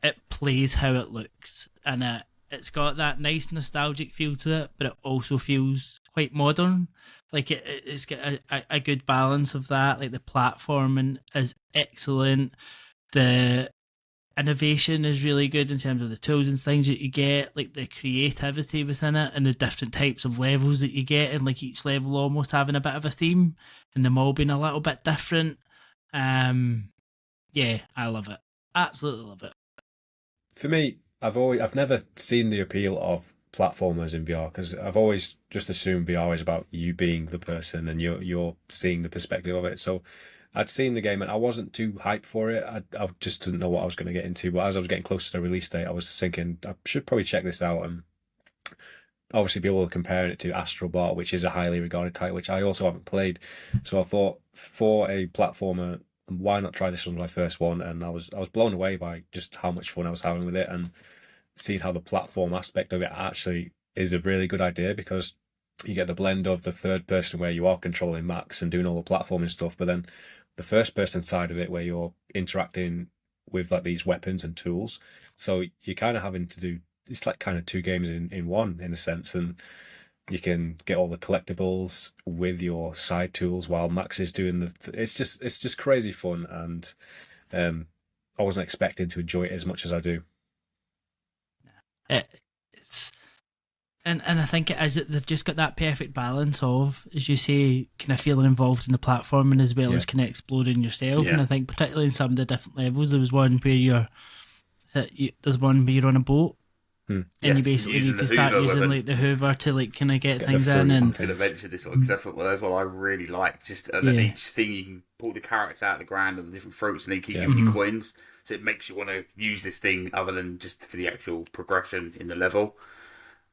it plays how it looks, and it's got that nice nostalgic feel to it, but it also feels quite modern. Like it's got a good balance of that. Like the platforming is excellent, the innovation is really good in terms of the tools and things that you get, like the creativity within it and the different types of levels that you get, and like each level almost having a bit of a theme and them all being a little bit different. Yeah, I love it. Absolutely love it. For me, I've never seen the appeal of platformers in VR, because I've always just assumed VR is about you being the person and you're seeing the perspective of it. So I'd seen the game and I wasn't too hyped for it. I just didn't know what I was going to get into. But as I was getting closer to the release date, I was thinking I should probably check this out and obviously be able to compare it to Astro Bot, which is a highly regarded title, which I also haven't played. So I thought, for a platformer, why not try this one, my first one? And I was blown away by just how much fun I was having with it, and seeing how the platform aspect of it actually is a really good idea, because you get the blend of the third person where you are controlling Max and doing all the platforming stuff, but then the first person side of it where you're interacting with like these weapons and tools. So you're kind of having to do, it's like kind of two games in one, in a sense, and you can get all the collectibles with your side tools while Max is doing it's just crazy fun, and I wasn't expecting to enjoy it as much as I do. And And I think it is that they've just got that perfect balance of, as you say, kind of feeling involved in the platforming as well as kind of exploring yourself. And I think particularly in some of the different levels, there was one where there's one where you're on a boat. And you basically need to start using like the Hoover to like kind of get things in. And I was going to mention this one because that's what I really like. Just each thing you can pull the carrots out of the ground and the different fruits, and they keep giving you coins. So it makes you want to use this thing other than just for the actual progression in the level.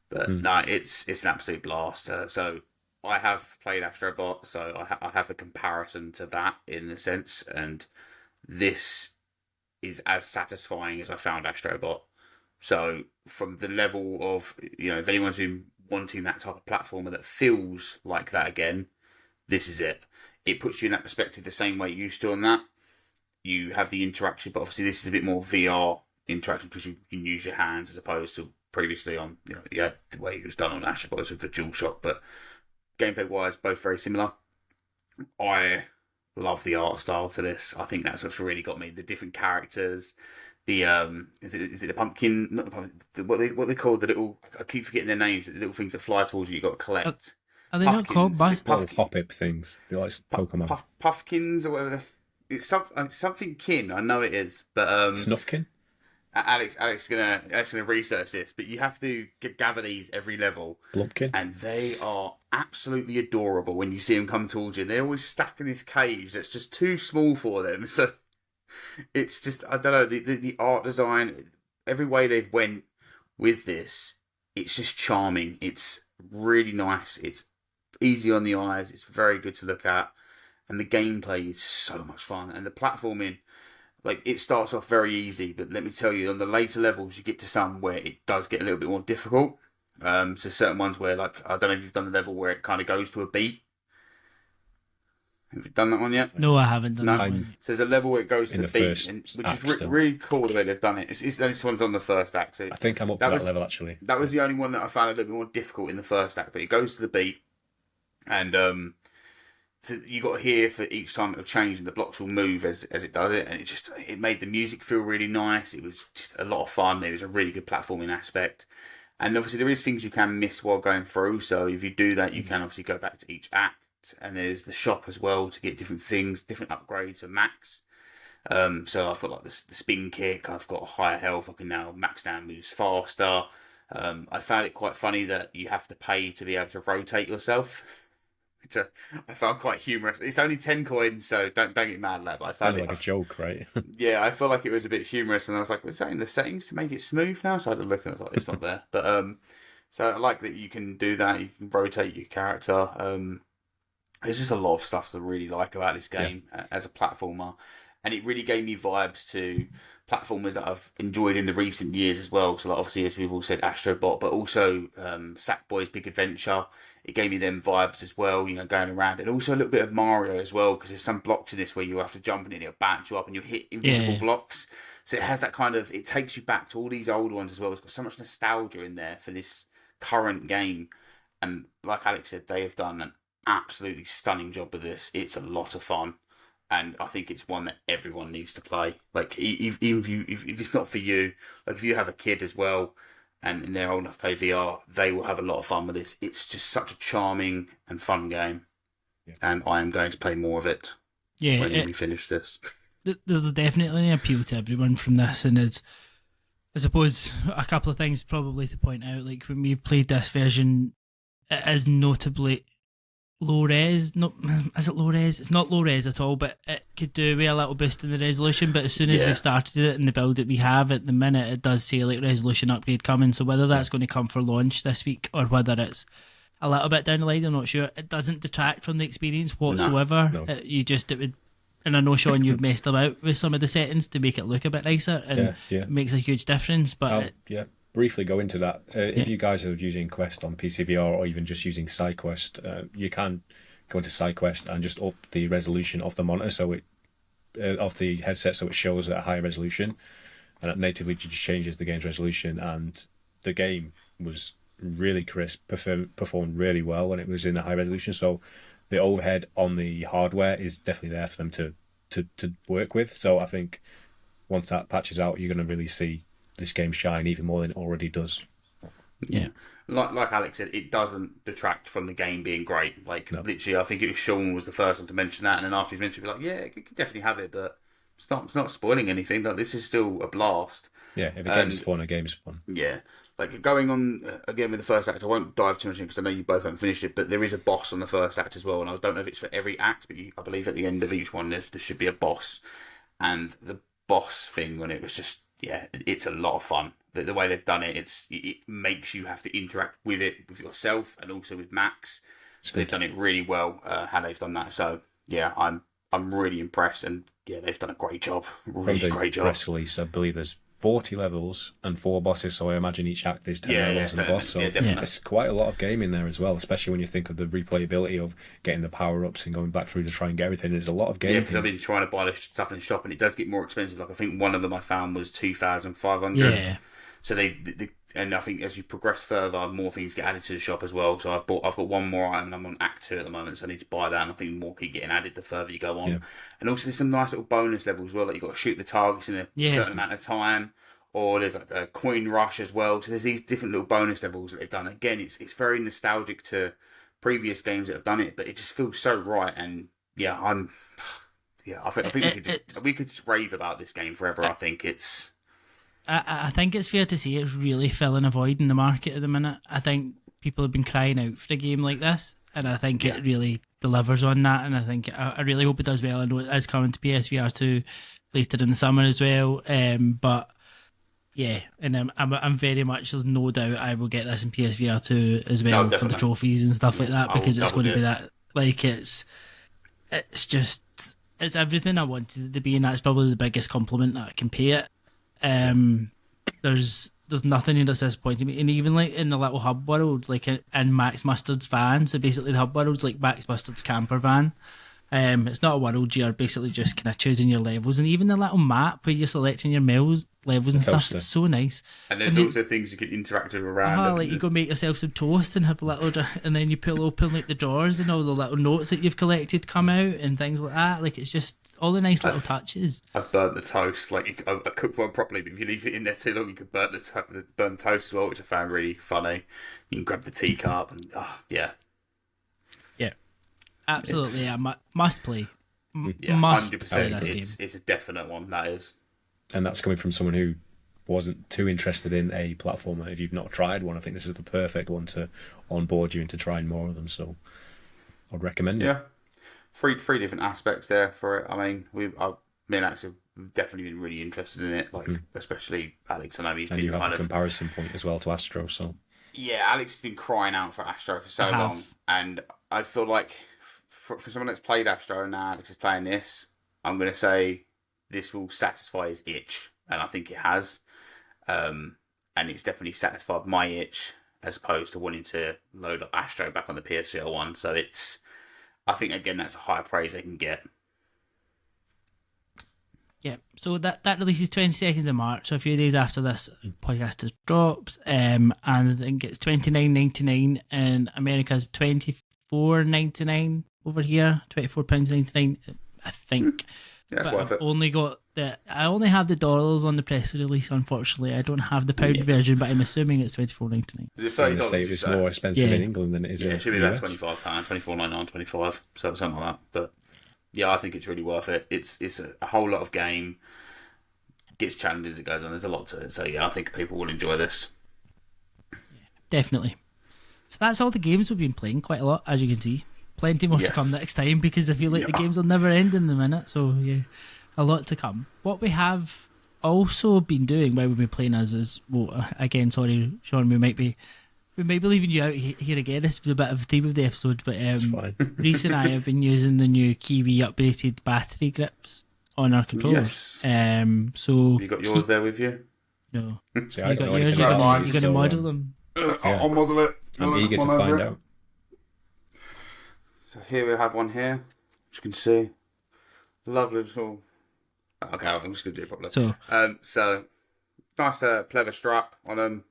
But no, it's an absolute blast. So I have played Astrobot, so I have the comparison to that in a sense, and this is as satisfying as I found Astrobot. So from the level of, if anyone's been wanting that type of platformer that feels like that again, this is it. It puts you in that perspective the same way you used to on that. You have the interaction, but obviously this is a bit more VR interaction because you can use your hands as opposed to previously on the way it was done on Astrobot was with the DualShock. But gameplay wise, both very similar. I love the art style to this. I think that's what's really got me. The different characters. The is it the pumpkin? Not the pumpkin. What they call the little? I keep forgetting their names. The little things that fly towards you. You got to collect. Are they not called Pop-up things? They're like Pokemon. Puffkins or whatever. It's something kin. I know it is, but Snuffkin. Alex is gonna research this, but you have to gather these every level. Blumpkin. And they are absolutely adorable when you see them come towards you. They're always stuck in this cage that's just too small for them. So it's just, I don't know, the art design, every way they've went with this, it's just charming. It's really nice. It's easy on the eyes. It's very good to look at. And the gameplay is so much fun. And the platforming, like, it starts off very easy, but let me tell you, on the later levels, you get to some where it does get a little bit more difficult. So certain ones where, like, I don't know if you've done the level where it kind of goes to a beat. Have you done that one yet? No, I haven't done that one. So there's a level where it goes to the beat, which is really cool the way they've done it. This one's on the first act. So I think I'm up to that level, actually. That was the only one that I found a little bit more difficult in the first act, but it goes to the beat, and so you got to hear for each time it'll change and the blocks will move as it does it, and it made the music feel really nice. It was just a lot of fun. It was a really good platforming aspect. And obviously there is things you can miss while going through, so if you do that you can obviously go back to each act. And there's the shop as well to get different things, different upgrades and max. So I've got like the spin kick, I've got higher health, I can now max down moves faster. I found it quite funny that you have to pay to be able to rotate yourself, which I found quite humorous. It's only 10 coins, so don't get mad at that, but I found it like a joke, right? Yeah, I felt like it was a bit humorous, and I was like, was that in the settings to make it smooth now? So I had to look and I was like, it's not there. But so I like that you can do that, you can rotate your character. There's just a lot of stuff to really like about this game as a platformer. And it really gave me vibes to platformers that I've enjoyed in the recent years as well. So like obviously, as we've all said, Astrobot, but also Sackboy's Big Adventure. It gave me them vibes as well, going around. And also a little bit of Mario as well, because there's some blocks in this where you have to jump in and it'll bounce you up and you hit invisible blocks. So it has that kind of, it takes you back to all these old ones as well. It's got so much nostalgia in there for this current game. And like Alex said, they have done an absolutely stunning job with this. It's a lot of fun, and I think it's one that everyone needs to play. Like even if it's not for you, like if you have a kid as well and they're old enough to play VR, they will have a lot of fun with this. It's just such a charming and fun game, and I am going to play more of it when we finish this. There's definitely an appeal to everyone from this, and it's, I suppose, a couple of things probably to point out. Like when we played this version, it is notably low res. No, is it low res? It's not low res at all, but it could do with a little boost in the resolution. But as soon as we've started it and the build that we have at the minute, it does say like resolution upgrade coming. So whether that's going to come for launch this week or whether it's a little bit down the line, I'm not sure. It doesn't detract from the experience whatsoever. No. It would. And I know, Sean, you've messed about with some of the settings to make it look a bit nicer, and it makes a huge difference. But briefly go into that. If you guys are using Quest on PCVR or even just using SideQuest, you can go into SideQuest and just up the resolution of the monitor, so it of the headset, so it shows at a higher resolution, and it natively just changes the game's resolution. And the game was really crisp, performed really well when it was in the high resolution. So the overhead on the hardware is definitely there for them to work with. So I think once that patches out, you're going to really see this game shine even more than it already does. Yeah. Like Alex said, it doesn't detract from the game being great. Like, literally, I think it was Sean was the first one to mention that, and then after he's mentioned it, be like, yeah, you can definitely have it, but it's not spoiling anything. Like, this is still a blast. Yeah, if a game's fun, a game's fun. Yeah. Like, going on, again, with the first act, I won't dive too much in because I know you both haven't finished it, but there is a boss on the first act as well, and I don't know if it's for every act, but I believe at the end of each one there should be a boss. And the boss thing, when it was just, yeah, it's a lot of fun. The way they've done it, it makes you have to interact with it, with yourself, and also with Max. So they've done it really well, how they've done that. So, yeah, I'm really impressed, and yeah, they've done a great job. Really great job. Press release, I believe there's 40 levels and 4 bosses, so I imagine each act is 10 levels and a boss. So it's quite a lot of game in there as well, especially when you think of the replayability of getting the power-ups and going back through to try and get everything. There's a lot of game. Yeah, because I've been trying to buy this stuff in the shop, and it does get more expensive. Like, I think one of them I found was 2,500. Yeah. So and I think as you progress further, more things get added to the shop as well. So I've got one more item, and I'm on Act 2 at the moment, so I need to buy that, and I think more keep getting added the further you go on. Yeah. And also there's some nice little bonus levels as well, like you've got to shoot the targets in a certain amount of time, or there's like a coin rush as well. So there's these different little bonus levels that they've done. Again, it's very nostalgic to previous games that have done it, but it just feels so right. And yeah, I think we could just rave about this game forever. I think it's. I think it's fair to say it's really filling a void in the market at the minute. I think people have been crying out for a game like this, and I think it really delivers on that. And I think I really hope it does well. I know it is coming to PSVR 2 later in the summer as well. But yeah, and I'm very much, there's no doubt I will get this in PSVR 2 as well for the trophies and stuff like that, because it's going to be that, like, it's everything I wanted it to be, and that's probably the biggest compliment that I can pay it. There's nothing in that's disappointing me, and even like in the little hub world, like in Max Mustard's van. So basically, the hub world's like Max Mustard's camper van. It's not a world, you're basically just kind of choosing your levels, and even the little map where you're selecting your levels and stuff. It's so nice. And there's also things you can interact with around. Like you go make yourself some toast and have a little, and then you pull open like the drawers, and all the little notes that you've collected come out and things like that. Like, it's just all the nice little touches. I burnt the toast. Like, I cooked one properly, but if you leave it in there too long, you could burn the toast as well, which I found really funny. You can grab the teacup and yeah. Absolutely, must play. Yeah, must 100%. play this game. It's a definite one, that is. And that's coming from someone who wasn't too interested in a platformer. If you've not tried one, I think this is the perfect one to onboard you into trying more of them. So I'd recommend it. Yeah, three different aspects there for it. I mean, me and Alex have definitely been really interested in it. Like, especially Alex. I know he's been you have kind a comparison point as well to Astro. So yeah, Alex has been crying out for Astro for so long, and I feel like for someone that's played Astro and now Alex is playing this, I'm going to say this will satisfy his itch, and I think it has. And it's definitely satisfied my itch as opposed to wanting to load up Astro back on the PSVR 1. So I think, again, that's a higher praise they can get. Yeah, so that releases 22nd of March, so a few days after this podcast is dropped, and I think it's $29.99 in America's $24.99 over here, £24.99, I think. That's but worth it. I only have the dollars on the press release, unfortunately. I don't have the pound version, but I'm assuming it's $24.99. Is it $30? Say it's more expensive in England than it is in the US. It should be about £25, $24.99, $25, so something like that. But yeah, I think it's really worth it. It's a whole lot of game. Gets challenges, it goes on. There's a lot to it. So yeah, I think people will enjoy this. Definitely. So that's all the games we've been playing, quite a lot, as you can see. Plenty more to come next time, because I feel like the games will never end in the minute. So yeah, a lot to come. What we have also been doing while we've been playing is, well, again, sorry, Sean, we might be leaving you out here again. This is a bit of a theme of the episode, but Reese and I have been using the new Kiwi upgraded battery grips on our controllers. Yes. So have you got yours there with you? No. See, you got yours. You're going to model them. I'll model it. I'm eager to find out. So here we have one here, as you can see. Lovely little. Okay, I'm just going to do it properly. So nice pleather strap on them.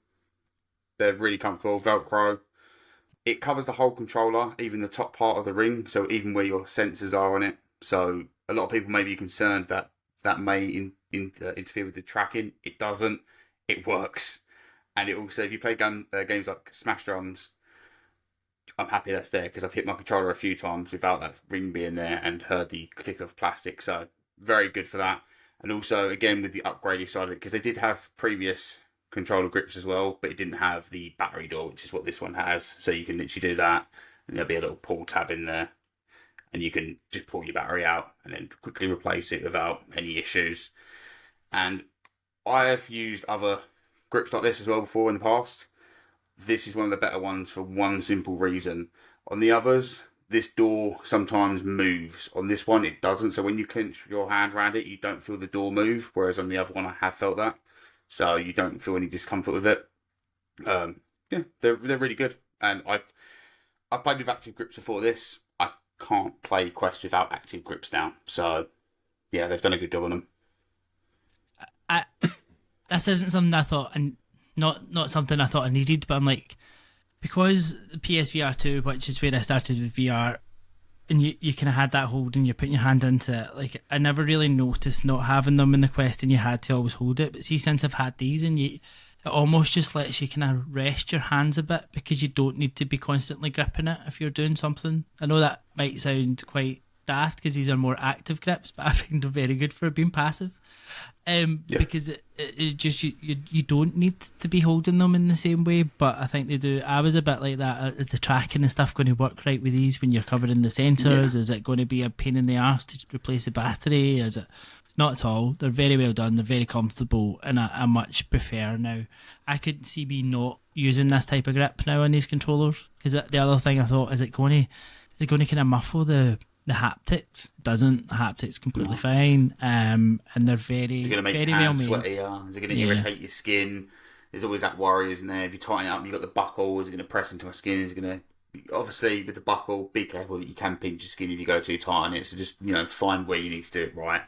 They're really comfortable, Velcro. It covers the whole controller, even the top part of the ring, so even where your sensors are on it. So a lot of people may be concerned that may interfere with the tracking. It doesn't. It works. And it also, if you play games like Smash Drums, I'm happy that's there because I've hit my controller a few times without that ring being there and heard the click of plastic. So very good for that. And also, again, with the upgraded side of it, because they did have previous controller grips as well, but it didn't have the battery door, which is what this one has. So you can literally do that, and there'll be a little pull tab in there, and you can just pull your battery out and then quickly replace it without any issues. And I have used other grips like this as well before in the past. This is one of the better ones for one simple reason. On the others, this door sometimes moves. On this one, it doesn't. So when you clench your hand around it, you don't feel the door move. Whereas on the other one, I have felt that. So you don't feel any discomfort with it. Yeah, they're really good. And I've played with active grips before this. I can't play Quest without active grips now. So yeah, they've done a good job on them. This isn't something I thought, and not something I thought I needed, but I'm like, because the PSVR 2, which is where I started with VR, and you kind of had that hold and you're putting your hand into it, like, I never really noticed not having them in the Quest and you had to always hold it. But see, since I've had these, and it almost just lets you kind of rest your hands a bit because you don't need to be constantly gripping it if you're doing something. I know that might sound quite daft because these are more active grips, but I find them very good for being passive. Because it just you don't need to be holding them in the same way, but I think they do. I was a bit like that. Is the tracking and stuff going to work right with these when you're covering the sensors? Is it going to be a pain in the arse to replace the battery? Is it? Not at all. They're very well done. They're very comfortable, and I much prefer now. I couldn't see me not using this type of grip now on these controllers, because the other thing I thought, is it going to kind of muffle the haptics? It doesn't. The haptics completely fine, and they're very, is it going to make very your well hands made. sweatier? Is it going to irritate your skin? There's always that worry, isn't there? If you tighten it up, you've got the buckle. Is it going to press into my skin? Is it going to... Obviously, with the buckle, be careful that you can pinch your skin if you go too tight on it. So just, find where you need to do it right,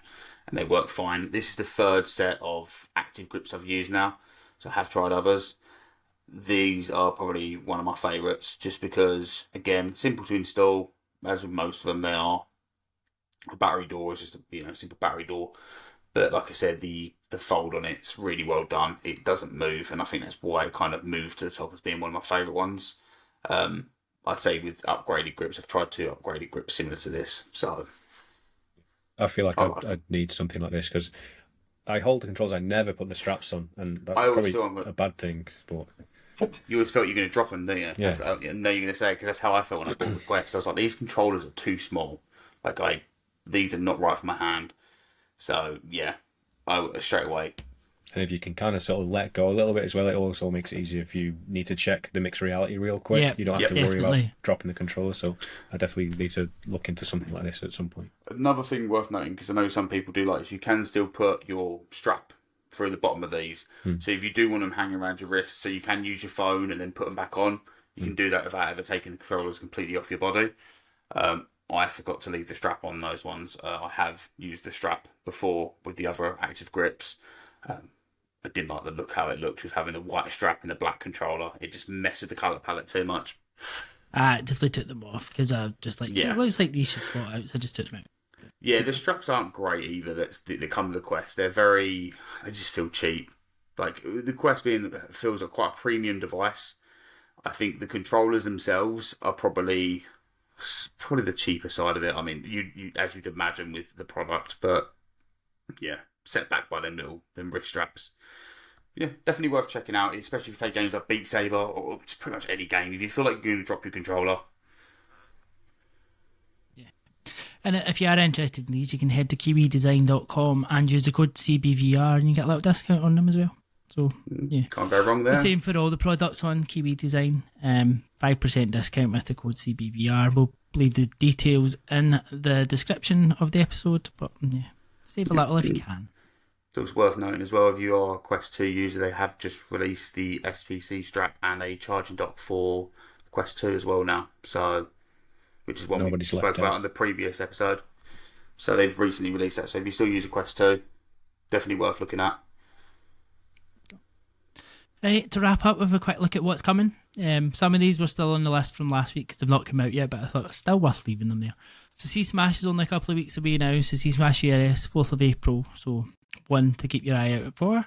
and they work fine. This is the third set of active grips I've used now, so I have tried others. These are probably one of my favourites, just because, again, simple to install. As with most of them, they are. The battery door is just a simple battery door, but like I said, the fold on it's really well done. It doesn't move, and I think that's why it kind of moved to the top as being one of my favourite ones. I'd say with upgraded grips, I've tried 2 upgraded grips similar to this, so I feel like I'd need something like this because I hold the controls. I never put the straps on, and that's probably a bad thing. But you always felt you're going to drop them, don't you? Yeah. I know you're going to say, because that's how I felt when I bought the Quest. I was like, these controllers are too small. Like, these are not right for my hand. So yeah, straight away. And if you can kind of sort of let go a little bit as well, it also makes it easier if you need to check the mixed reality real quick. You don't have to worry about dropping the controller. So I definitely need to look into something like this at some point. Another thing worth noting, because I know some people do like this, you can still put your strap through the bottom of these. So if you do want them hanging around your wrist, so you can use your phone and then put them back on, you can do that without ever taking the controllers completely off your body. I forgot to leave the strap on those ones. I have used the strap before with the other active grips. I didn't like the look how it looked with having the white strap and the black controller. It just messed with the colour palette too much. I definitely took them off because I just like, it looks like these should slot out, so I just took them out. Yeah, the straps aren't great either that come with the Quest. They just feel cheap. Like, the Quest feels like quite a premium device. I think the controllers themselves are probably the cheaper side of it. I mean, you as you'd imagine with the product, but yeah, set back by them wrist straps. Yeah, definitely worth checking out, especially if you play games like Beat Saber or pretty much any game. If you feel like you're going to drop your controller. Yeah. And if you are interested in these, you can head to kiwidesign.com and use the code CBVR and you get a little discount on them as well. So, yeah. Can't go wrong there. The same for all the products on Kiwi Design. 5% discount with the code CBVR. We'll leave the details in the description of the episode, but yeah, save a little if you can. So it's worth noting as well, if you are a Quest 2 user, they have just released the SPC strap and a charging dock for Quest 2 as well now. So, which is what we spoke about in the previous episode. So they've recently released that. So if you still use a Quest 2, definitely worth looking at. Right, to wrap up with a quick look at what's coming. Some of these were still on the list from last week because they've not come out yet, but I thought it was still worth leaving them there. So C-Smash is only a couple of weeks away now, so C-Smash ERS, 4th of April, so one to keep your eye out for.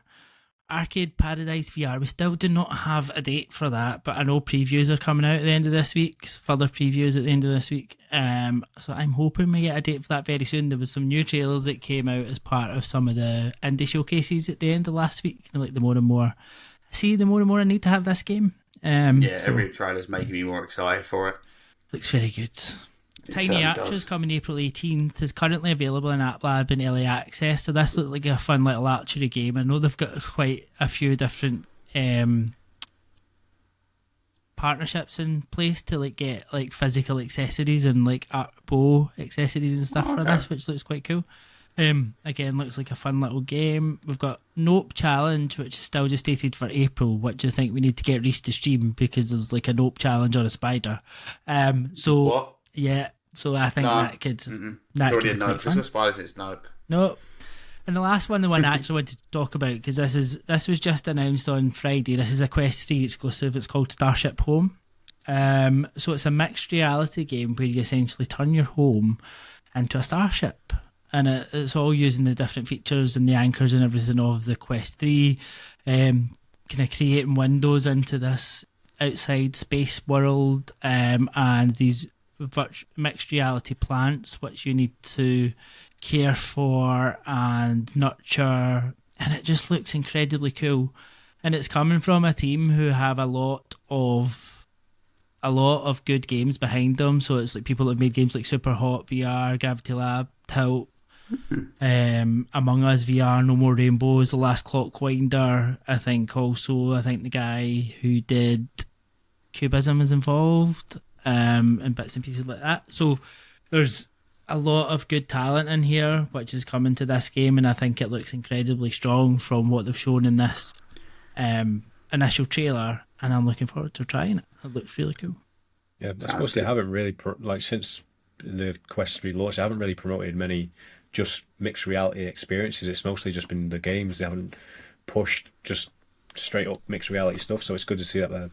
Arcade Paradise VR, we still do not have a date for that, but I know previews are coming out at the end of this week, further previews at the end of this week. So I'm hoping we get a date for that very soon. There was some new trailers that came out as part of some of the indie showcases at the end of last week. Like the more and more I need to have this game. Every trailer's making me more excited for it. Looks very good. Tiny Archers coming April 18th, is currently available in App Lab and early access, so this looks like a fun little archery game. I know they've got quite a few different partnerships in place to like get like physical accessories and like bow accessories and stuff for this, which looks quite cool. Again, looks like a fun little game. We've got Nope Challenge, which is still just dated for April, which I think we need to get Reese to stream because there's like a Nope Challenge on a spider. What? Yeah, so I think that could. That it's already could a be nope. quite If fun. it's got spiders, it's nope. No. And the last one, the one I actually wanted to talk about, because this was just announced on Friday. This is a Quest 3 exclusive. It's called Starship Home. So it's a mixed reality game where you essentially turn your home into a starship. And it's all using the different features and the anchors and everything of the Quest 3. Kind of creating windows into this outside space world and these mixed reality plants which you need to care for and nurture, and it just looks incredibly cool. And it's coming from a team who have a lot of good games behind them. So it's like people that have made games like Super Hot VR, Gravity Lab, Tilt, Among Us VR, No More Rainbows, The Last Clockwinder. I think the guy who did Cubism is involved, and bits and pieces like that. So there's a lot of good talent in here which is coming to this game, and I think it looks incredibly strong from what they've shown in this initial trailer, and I'm looking forward to trying it. It looks really cool. Yeah, I suppose they haven't really since the Quest 3 launch, they haven't really promoted many just mixed reality experiences. It's mostly just been the games. They haven't pushed just straight up mixed reality stuff, so it's good to see that they're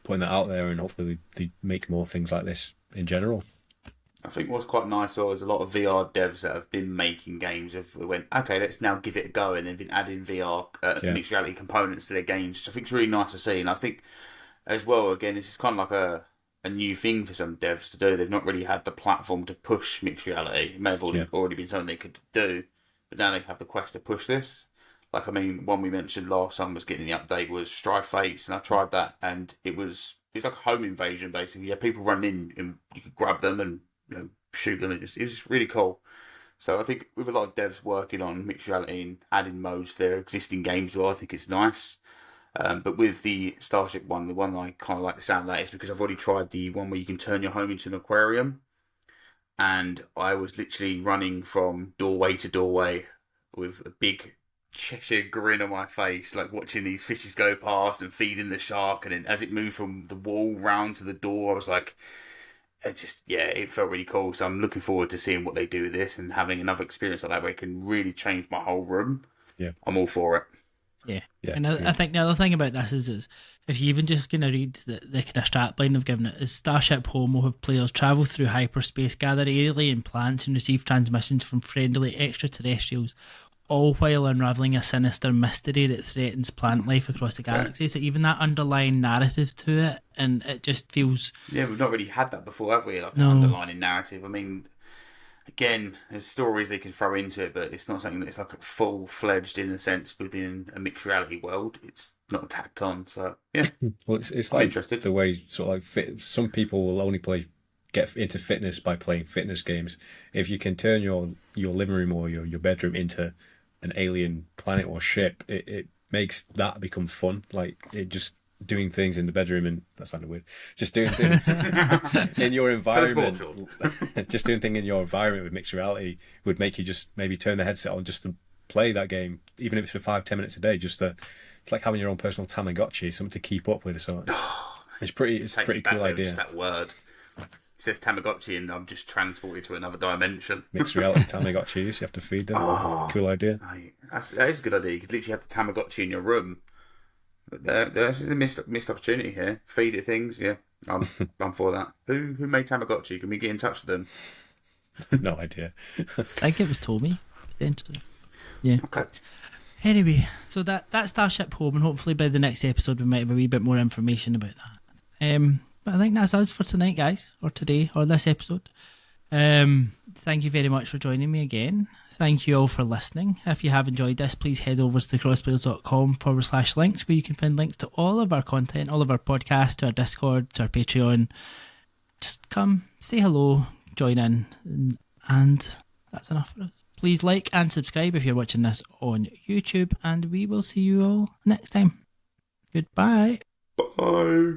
putting that out there, and hopefully they make more things like this in general. I think what's quite nice is a lot of VR devs that have been making games have went, okay, let's now give it a go, and they've been adding VR mixed reality components to their games, which I think is really nice to see. And I think as well, again, this is kind of like a new thing for some devs to do. They've not really had the platform to push mixed reality. It may have already been something they could do, but now they have the Quest to push this. Like, I mean, one we mentioned last time was getting the update was Stride Fates, and I tried that, and it was like a home invasion, basically. You had people run in, and you could grab them and shoot them. It was really cool. So I think with a lot of devs working on mixed reality and adding modes to their existing games as well, I think it's nice. But with the Starship one, the one I kind of like the sound of that is because I've already tried the one where you can turn your home into an aquarium, and I was literally running from doorway to doorway with a big Cheshire grin on my face, like watching these fishes go past and feeding the shark, and then as it moved from the wall round to the door, I was like, it felt really cool. So I'm looking forward to seeing what they do with this and having another experience like that where it can really change my whole room. Yeah, I'm all for it. Yeah. And I think the other thing about this is if you even just kind of read the kind of strapline they've given it, is Starship Home will have players travel through hyperspace, gather alien plants, and receive transmissions from friendly extraterrestrials, all while unravelling a sinister mystery that threatens plant life across the galaxy. So even that underlying narrative to it, and it just feels... Yeah, we've not really had that before, have we? Like an underlying narrative. I mean, again, there's stories they can throw into it, but it's not something that's like full-fledged in a sense within a mixed reality world. It's not tacked on, so yeah. Well, it's like interested. The way sort of like some people will only get into fitness by playing fitness games. If you can turn your living room or your bedroom into an alien planet or ship, it makes that become fun. Like it just doing things in the bedroom, and that sounded weird. Just doing things in your environment. Just doing things in your environment with mixed reality would make you just maybe turn the headset on just to play that game, even if it's for 5-10 minutes a day. It's like having your own personal Tamagotchi, something to keep up with. So it's a pretty cool idea. That word. It says Tamagotchi, and I'm just transported to another dimension. Mixed reality Tamagotchis, you have to feed them. Cool idea. That is a good idea. You could literally have the Tamagotchi in your room. But this is a missed opportunity here. Feed it things, yeah. I'm for that. Who made Tamagotchi? Can we get in touch with them? No idea. I think it was Tommy, potentially. Yeah. Okay. Anyway, so that's Starship Home, and hopefully by the next episode we might have a wee bit more information about that. But I think that's us for tonight, guys, or today, or this episode. Thank you very much for joining me again. Thank you all for listening. If you have enjoyed this, please head over to thecrossplayers.com/links, where you can find links to all of our content, all of our podcasts, to our Discord, to our Patreon. Just come, say hello, join in, and that's enough for us. Please like and subscribe if you're watching this on YouTube, and we will see you all next time. Goodbye. Bye.